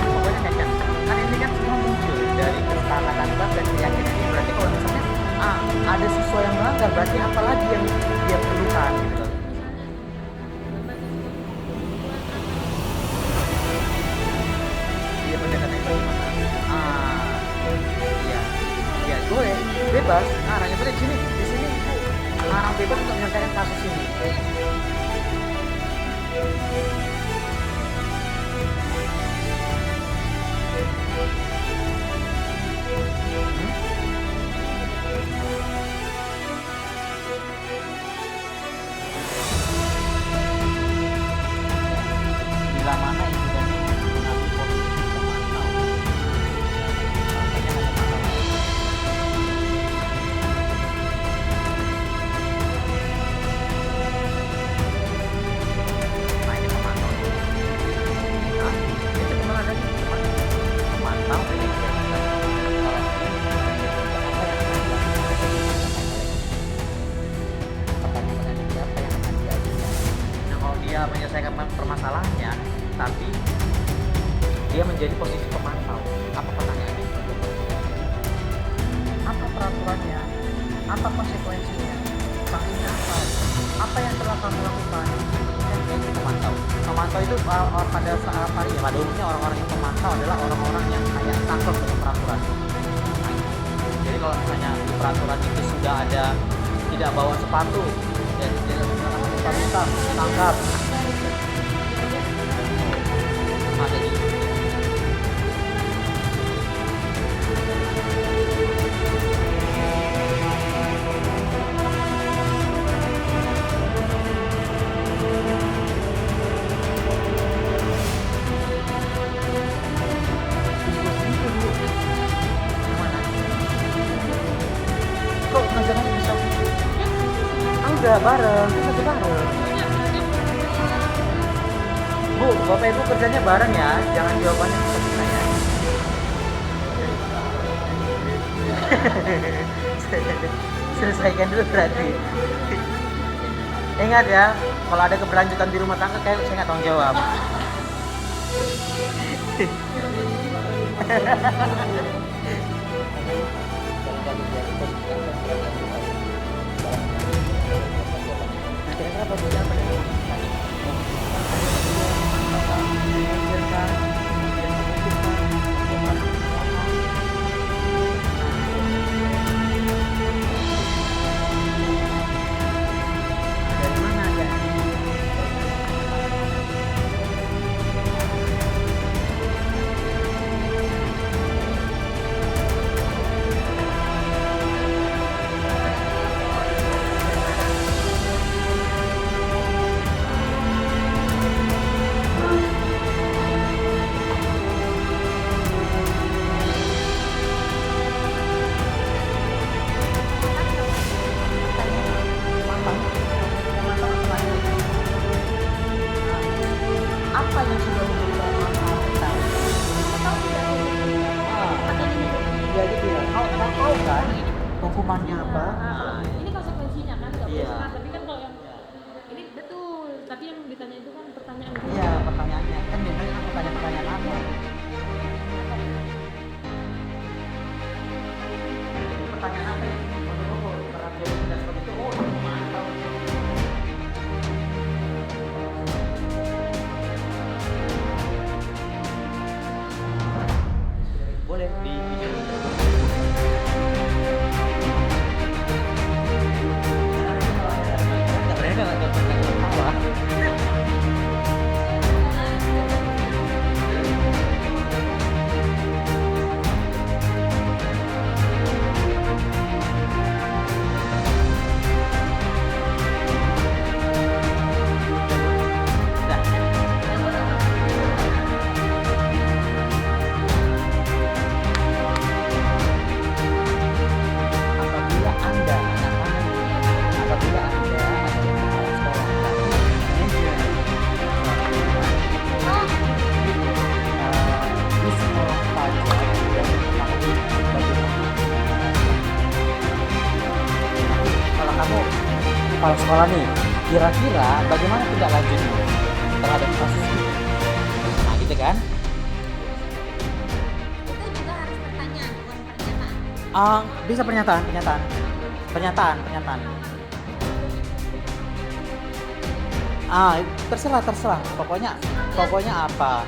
Pokoknya kan ini kan semua muncul dari kesepakatan dan keyakinan ada siswa yang melanggar, berarti apa lagi yang dia perlukan gitu. Iya, pendekatannya bagaimana? Iya, iya, boleh, bebas. Arahnya pada di sini, bebas untuk menyelesaikan kasus ini. Bila mana insidennya mengambil posisi pemantau, makanya hanya masalah. Nah, ini pemantau. Nah, itu kemana tadi? Pemantau ini kegiatan. Kalau ini apa yang akan dilakukan? Pertanyaan siapa yang akan diajukan? Nah, kalau dia menyelesaikan permasalahannya, tapi dia menjadi posisi pemantau, apa pertanyaannya? Apa peraturannya? Apa konsekuensinya? Sanksinya apa yang telah kamu lakukan? Itu pemantau. Pemantau itu pada saat pada umumnya orang-orang yang pemantau adalah orang-orang yang kayak takut dengan peraturan. Nah, jadi kalau misalnya di peraturan itu sudah ada tidak bawa sepatu, ya tidak menggunakan sepatu hitam, tangkap. Ada di kok ngajarannya bisa? Enggak bareng, kita masih bareng. Bu, Bapak Ibu kerjanya bareng ya, jangan jawabannya seperti saya. Selesaikan dulu berarti. Ingat ya, kalau ada keberlanjutan di rumah tangga kayak saya nggak tanggung jawab. Kira-kira perbedaan pada dari mana ya? Apa yang sudah dilakukan kita? Jadi bilang, kau tahu kan hukumannya apa? Ini konsekuensinya kan, nggak Iya. boleh. Tapi kan kalau yang ini betul, tapi yang ditanya itu kan pertanyaan. Iya, pertanyaannya kan biasanya aku tanya pertanyaan apa? Jadi pertanyaan apa ya? Karena dia sudah seperti itu, oh aku mantap. Boleh di mereka nggak dapat apa. Apabila Anda anak-anak, apabila Anda adalah kepala sekolah, manajer, di sekolah pelajar dan mengetahui bagaimana. Kalau kamu kepala sekolah nih, kira-kira bagaimana tindak lanjutnya terhadap kasus ini? Nah, gitu kan? Itu juga harus pertanyaan, bukan pernyataan. Bisa pernyataan. Pernyataan. Terserah. Pokoknya apa?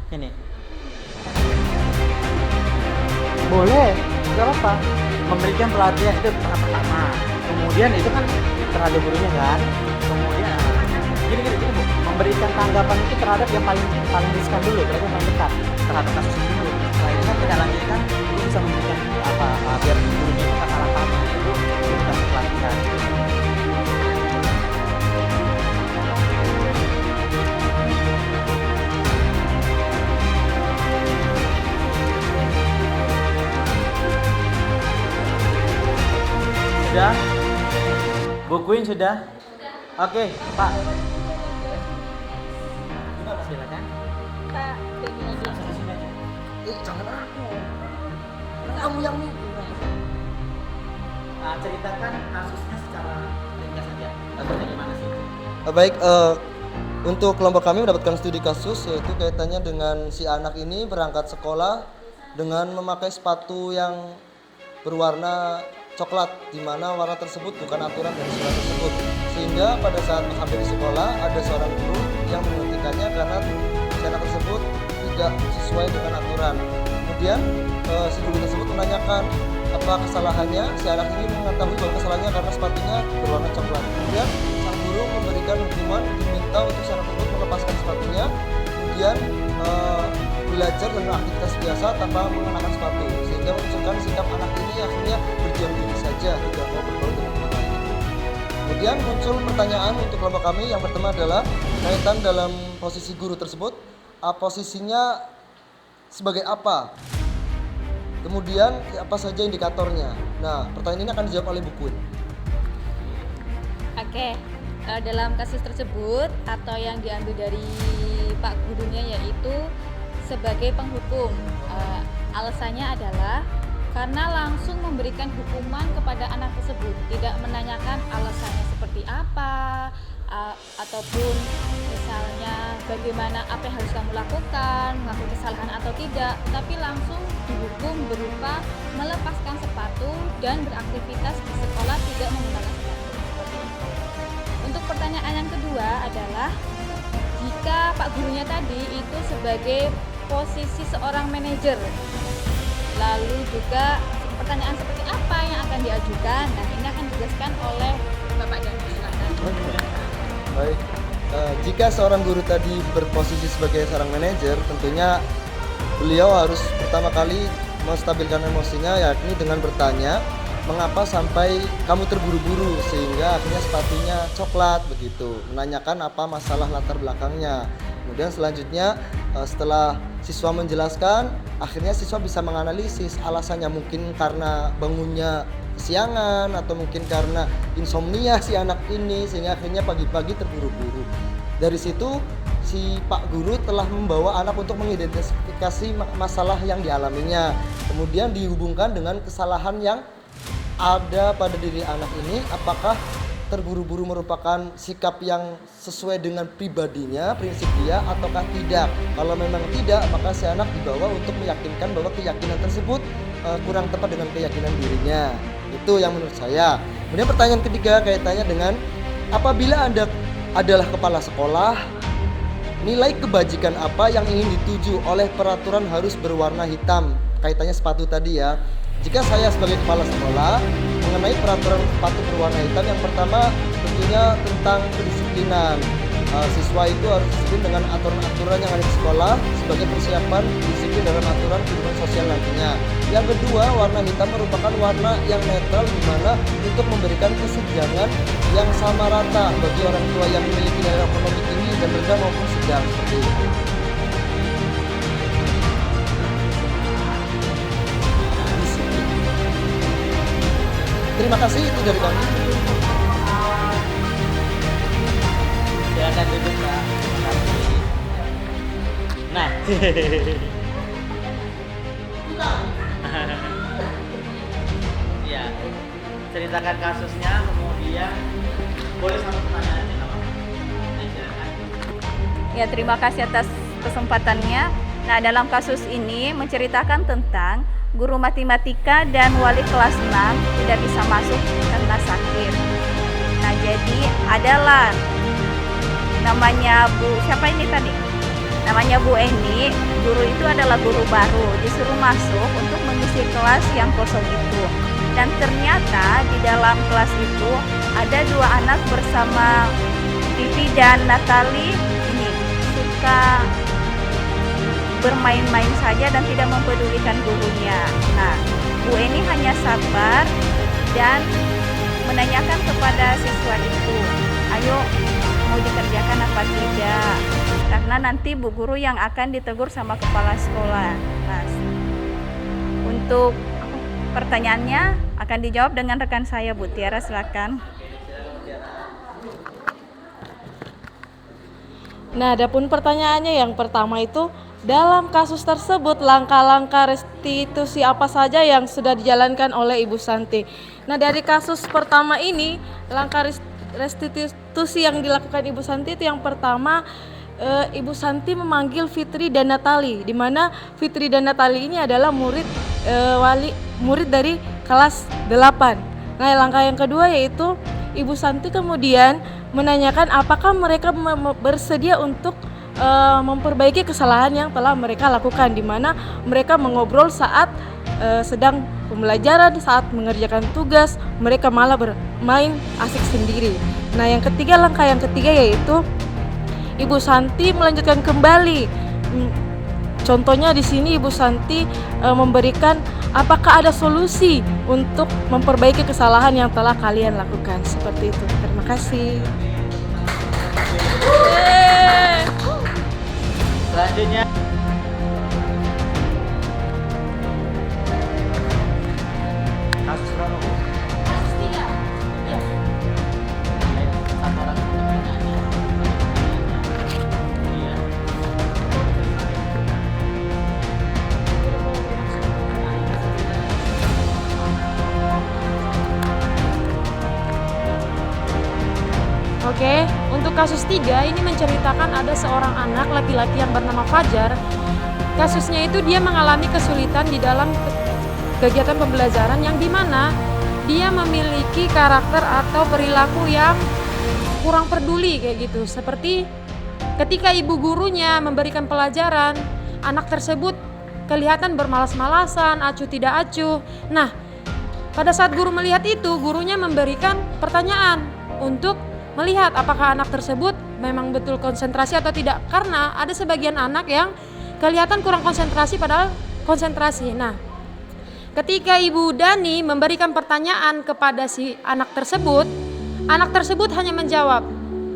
Ini. Boleh, nggak apa-apa. Memberikan pelatihan itu pertama. Kemudian itu kan terhadap gurunya kan. Kemudian gini Bu. Memberikan tanggapan itu terhadap yang paling riskan dulu, berarti yang paling dekat terhadap kasus itu dulu. Setelah itu kan kita lanjutkan, itu bisa memberikan biar gurunya itu kata apa itu kita pelatihan. Sudah? Bukuin sudah? Oke, Pak. Silakan. Pak, ini aja. Jangan aku. Kamu yang Ceritakan kasusnya secara ringkas saja. Contohnya gimana sih? Baik, untuk kelompok kami mendapatkan studi kasus yaitu kaitannya dengan si anak ini berangkat sekolah dengan memakai sepatu yang berwarna coklat, di mana warna tersebut bukan aturan dari sekolah tersebut, sehingga pada saat sampai di sekolah ada seorang guru yang menghentikannya karena si anak tersebut tidak sesuai dengan aturan. Kemudian si guru tersebut menanyakan apa kesalahannya. Si anak ini mengetahui bahwa kesalahannya karena sepatunya berwarna coklat. Kemudian sang guru memberikan hukuman, diminta untuk si anak tersebut melepaskan sepatunya, kemudian belajar dengan aktivitas biasa tanpa mengenakan sepatu, sehingga menunjukkan sikap anak ini akhirnya berdiam diri saja, tidak mau bergaul dengan orang lain. Kemudian muncul pertanyaan untuk kelompok kami. Yang pertama adalah kaitan dalam posisi guru tersebut, posisinya sebagai apa, kemudian apa saja indikatornya. Nah, pertanyaan ini akan dijawab oleh Bu Kuin. Oke, dalam kasus tersebut atau yang diambil dari Pak Gurunya yaitu sebagai penghukum. Alasannya adalah karena langsung memberikan hukuman kepada anak tersebut, tidak menanyakan alasannya seperti apa, ataupun misalnya bagaimana apa yang harus kamu lakukan, melakukan kesalahan atau tidak, tapi langsung dihukum berupa melepaskan sepatu dan beraktivitas di sekolah tidak menggunakan sepatu. Untuk pertanyaan yang kedua adalah jika Pak Gurunya tadi itu sebagai posisi seorang manajer, lalu juga pertanyaan seperti apa yang akan diajukan, dan ini akan dijelaskan oleh Bapak dan silakan. Baik, jika seorang guru tadi berposisi sebagai seorang manajer, tentunya beliau harus pertama kali menstabilkan emosinya, yakni dengan bertanya mengapa sampai kamu terburu-buru sehingga akhirnya sepatunya coklat begitu, menanyakan apa masalah latar belakangnya. Kemudian selanjutnya setelah siswa menjelaskan, akhirnya siswa bisa menganalisis alasannya, mungkin karena bangunnya kesiangan atau mungkin karena insomnia si anak ini sehingga akhirnya pagi-pagi terburu-buru. Dari situ si Pak Guru telah membawa anak untuk mengidentifikasi masalah yang dialaminya, kemudian dihubungkan dengan kesalahan yang ada pada diri anak ini, apakah terburu-buru merupakan sikap yang sesuai dengan pribadinya, prinsip dia, ataukah tidak. Kalau memang tidak, maka si anak dibawa untuk meyakinkan bahwa keyakinan tersebut kurang tepat dengan keyakinan dirinya. Itu yang menurut saya. Kemudian pertanyaan ketiga kaitannya dengan apabila Anda adalah kepala sekolah, nilai kebajikan apa yang ingin dituju oleh peraturan harus berwarna hitam? Kaitannya sepatu tadi ya. Jika saya sebagai kepala sekolah mengenai peraturan sepatu berwarna hitam, yang pertama tentunya tentang kedisiplinan. Siswa itu harus disiplin dengan aturan-aturan yang ada di sekolah sebagai persiapan disiplin dalam aturan kehidupan sosial nantinya. Yang kedua, warna hitam merupakan warna yang netral, di mana untuk memberikan kesenjangan yang sama rata bagi orang tua yang memiliki nilai ekonomi tinggi dan rendah maupun sedang seperti itu. Terima kasih, itu dari kami. Silakan duduk, Pak. Terima kasih. Nah. Ya. Ceritakan kasusnya, kemudian boleh satu pertanyaan aja, Pak. Silakan. Ya, terima kasih atas kesempatannya. Nah, dalam kasus ini menceritakan tentang guru matematika dan wali kelas 6 tidak bisa masuk karena sakit. Nah, jadi adalah namanya siapa ini tadi? Namanya Bu Eni, guru itu adalah guru baru, disuruh masuk untuk mengisi kelas yang kosong itu. Dan ternyata di dalam kelas itu ada 2 anak bersama Vivi dan Natali ini suka bermain-main saja dan tidak mempedulikan gurunya. Nah, Bu Eni hanya sabar dan menanyakan kepada siswa itu, ayo mau dikerjakan apa tidak, karena nanti Bu Guru yang akan ditegur sama kepala sekolah. Nah, untuk pertanyaannya akan dijawab dengan rekan saya, Bu Tiara, silakan. Nah, adapun pertanyaannya yang pertama itu, dalam kasus tersebut langkah-langkah restitusi apa saja yang sudah dijalankan oleh Ibu Santi? Nah, dari kasus pertama ini, langkah restitusi yang dilakukan Ibu Santi itu yang pertama, Ibu Santi memanggil Fitri dan Natali, di mana Fitri dan Natali ini adalah murid dari kelas 8. Nah, langkah yang kedua yaitu Ibu Santi kemudian menanyakan apakah mereka bersedia untuk memperbaiki kesalahan yang telah mereka lakukan, di mana mereka mengobrol saat sedang pembelajaran, saat mengerjakan tugas, mereka malah bermain asik sendiri. Nah, langkah yang ketiga yaitu Ibu Santi melanjutkan kembali. Contohnya di sini Ibu Santi memberikan apakah ada solusi untuk memperbaiki kesalahan yang telah kalian lakukan. Seperti itu. Terima kasih. Selanjutnya kasus berapa, Bu? Kasus 3. Ya. Satu orang pertanyaannya. Iya. Oke, untuk kasus 3 ini menceritakan ada seorang anak laki-laki yang bernama Fajar. Kasusnya itu dia mengalami kesulitan di dalam kegiatan pembelajaran yang dimana dia memiliki karakter atau perilaku yang kurang peduli kayak gitu. Seperti ketika ibu gurunya memberikan pelajaran, anak tersebut kelihatan bermalas-malasan, acuh tidak acuh. Nah, pada saat guru melihat itu, gurunya memberikan pertanyaan untuk melihat apakah anak tersebut memang betul konsentrasi atau tidak, karena ada sebagian anak yang kelihatan kurang konsentrasi padahal konsentrasi. Nah, ketika Ibu Dani memberikan pertanyaan kepada si anak tersebut hanya menjawab,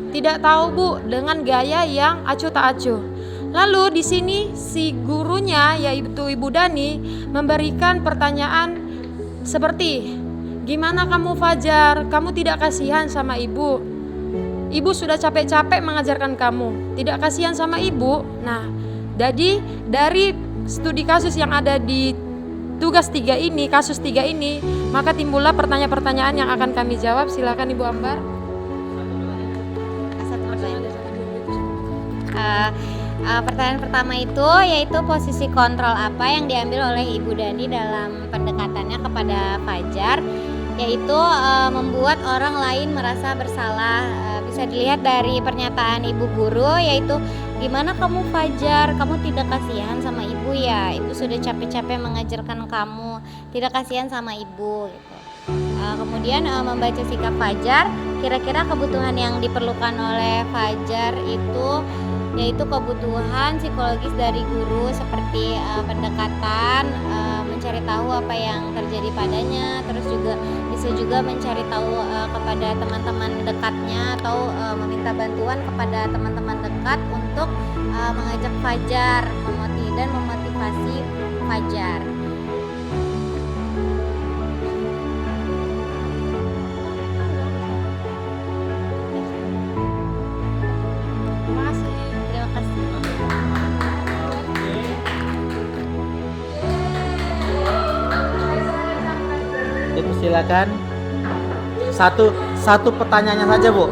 "Tidak tahu, Bu," dengan gaya yang acuh tak acuh. Lalu di sini si gurunya yaitu Ibu Dani memberikan pertanyaan seperti, "Gimana kamu, Fajar? Kamu tidak kasihan sama ibu? Ibu sudah capek-capek mengajarkan kamu, tidak kasihan sama ibu." Nah, jadi dari studi kasus yang ada di tugas 3 ini, kasus 3 ini, maka timbullah pertanyaan-pertanyaan yang akan kami jawab. Silakan Ibu Ambar. Pertanyaan pertama itu yaitu posisi kontrol apa yang diambil oleh Ibu Dani dalam pendekatannya kepada Fajar, yaitu membuat orang lain merasa bersalah. Bisa dilihat dari pernyataan ibu guru, yaitu, "Gimana kamu, Fajar? Kamu tidak kasihan sama ibu ya? Ibu sudah capek-capek mengajarkan kamu, tidak kasihan sama ibu," gitu. Kemudian membaca sikap Fajar, kira-kira kebutuhan yang diperlukan oleh Fajar itu yaitu kebutuhan psikologis dari guru seperti pendekatan, mencari tahu apa yang terjadi padanya, terus juga bisa juga mencari tahu kepada teman-teman dekatnya atau meminta bantuan kepada teman-teman dekat untuk mengajak Fajar dan memotivasi Fajar. Terima kasih. Dipersilakan. Satu pertanyaannya saja, Bu.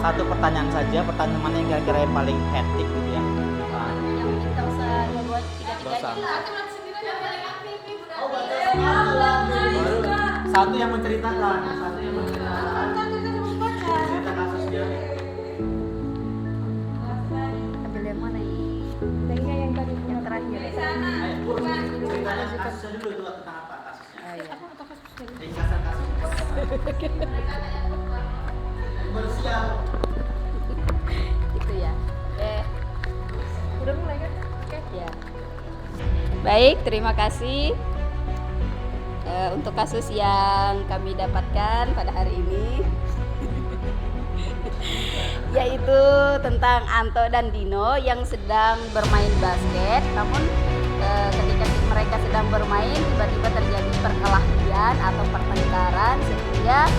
Satu pertanyaan saja, pertanyaan mana yang kira-kira yang paling hektik gitu ya. Yang penting nggak usah buat 3-3 Nggak usah. aja. Satu yang menceritakan, cerita kasusnya. Ambil yang mana ini? Kayaknya yang tadi Yang terakhir. Ayo, Bu, ceritanya kasusnya dulu itu tentang apa kasusnya? Oh, iya. Ringkasan kasusnya. Bersiap. Itu ya. Oke. udah mulai kan? Oke. Ya. Baik, terima kasih untuk kasus yang kami dapatkan pada hari ini, yaitu tentang Anto dan Dino yang sedang bermain basket. Namun ketika mereka sedang bermain, tiba-tiba terjadi perkelahian atau pertengkaran sehingga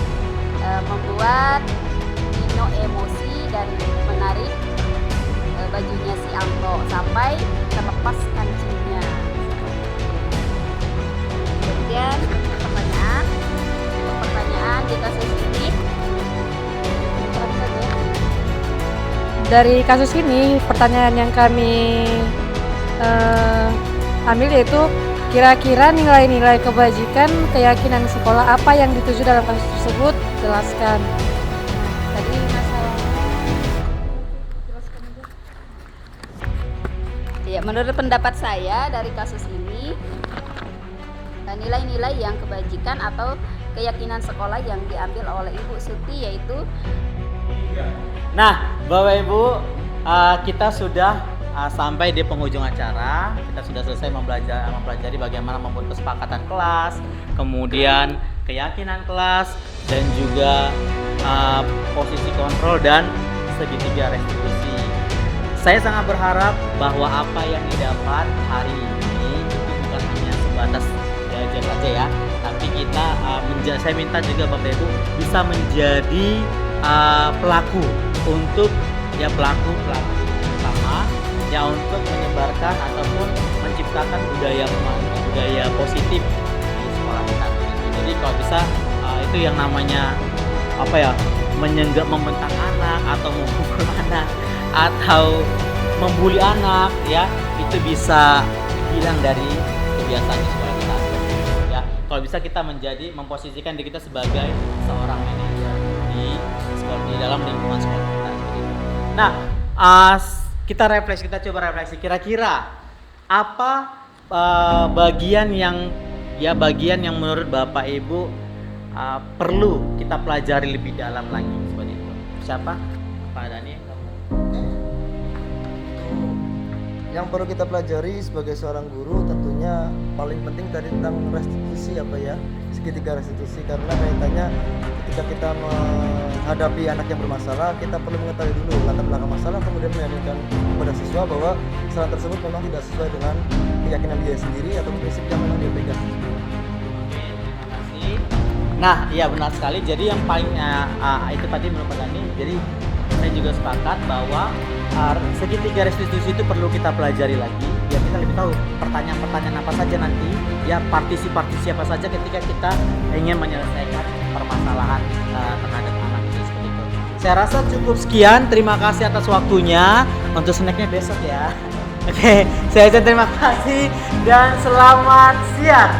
membuat Dino emosi dan menarik bajunya si Anto sampai terlepas kancingnya. Kemudian pertanyaan di kasus ini, Dari kasus ini, pertanyaan yang kami ambil yaitu kira-kira nilai-nilai kebajikan keyakinan sekolah apa yang dituju dalam kasus tersebut? Jelaskan. Tadi masalahnya jelaskan aja. ya menurut pendapat saya dari kasus ini, nilai-nilai yang kebajikan atau keyakinan sekolah yang diambil oleh Ibu Suti yaitu Nah, Bapak Ibu, kita sudah sampai di penghujung acara. Kita sudah selesai mempelajari bagaimana membuat kesepakatan kelas, kemudian keyakinan kelas, dan juga posisi kontrol dan segitiga restitusi. Saya sangat berharap bahwa apa yang didapat hari ini itu bukan hanya sebatas belajar saja ya, tapi kita saya minta juga Bapak Ibu bisa menjadi pelaku untuk pelaku utama ya untuk menyebarkan ataupun menciptakan budaya positif di sekolah kita. Jadi kalau bisa itu yang namanya membentak anak atau memukul anak atau membuli anak ya, itu bisa hilang dari kebiasaan di sekolah kita ya. Kalau bisa kita memposisikan diri kita sebagai seorang manajer di dalam lingkungan sekolah kita. Nah, kita coba refleksi kira-kira apa bagian yang menurut Bapak Ibu perlu kita pelajari lebih dalam lagi seperti itu. Siapa? Pak Dani. Yang perlu kita pelajari sebagai seorang guru tentunya paling penting tadi tentang restitusi segitiga restitusi, karena kaitannya ketika kita menghadapi anak yang bermasalah, kita perlu mengetahui dulu latar belakang masalah, kemudian meyakinkan kepada siswa bahwa kesalahan tersebut memang tidak sesuai dengan keyakinan dia sendiri atau prinsip yang memang dia pegang. Terima kasih. Nah, iya benar sekali. Jadi yang paling itu tadi menurut Pak Dani. Jadi saya juga sepakat bahwa segitiga restitusi itu perlu kita pelajari lagi biar kita lebih tahu pertanyaan-pertanyaan apa saja nanti ya, partisi apa saja ketika kita ingin menyelesaikan permasalahan terhadap anak itu seperti itu. Saya rasa cukup sekian. Terima kasih atas waktunya. Untuk snacknya besok ya. Oke, saya terima kasih dan selamat siang.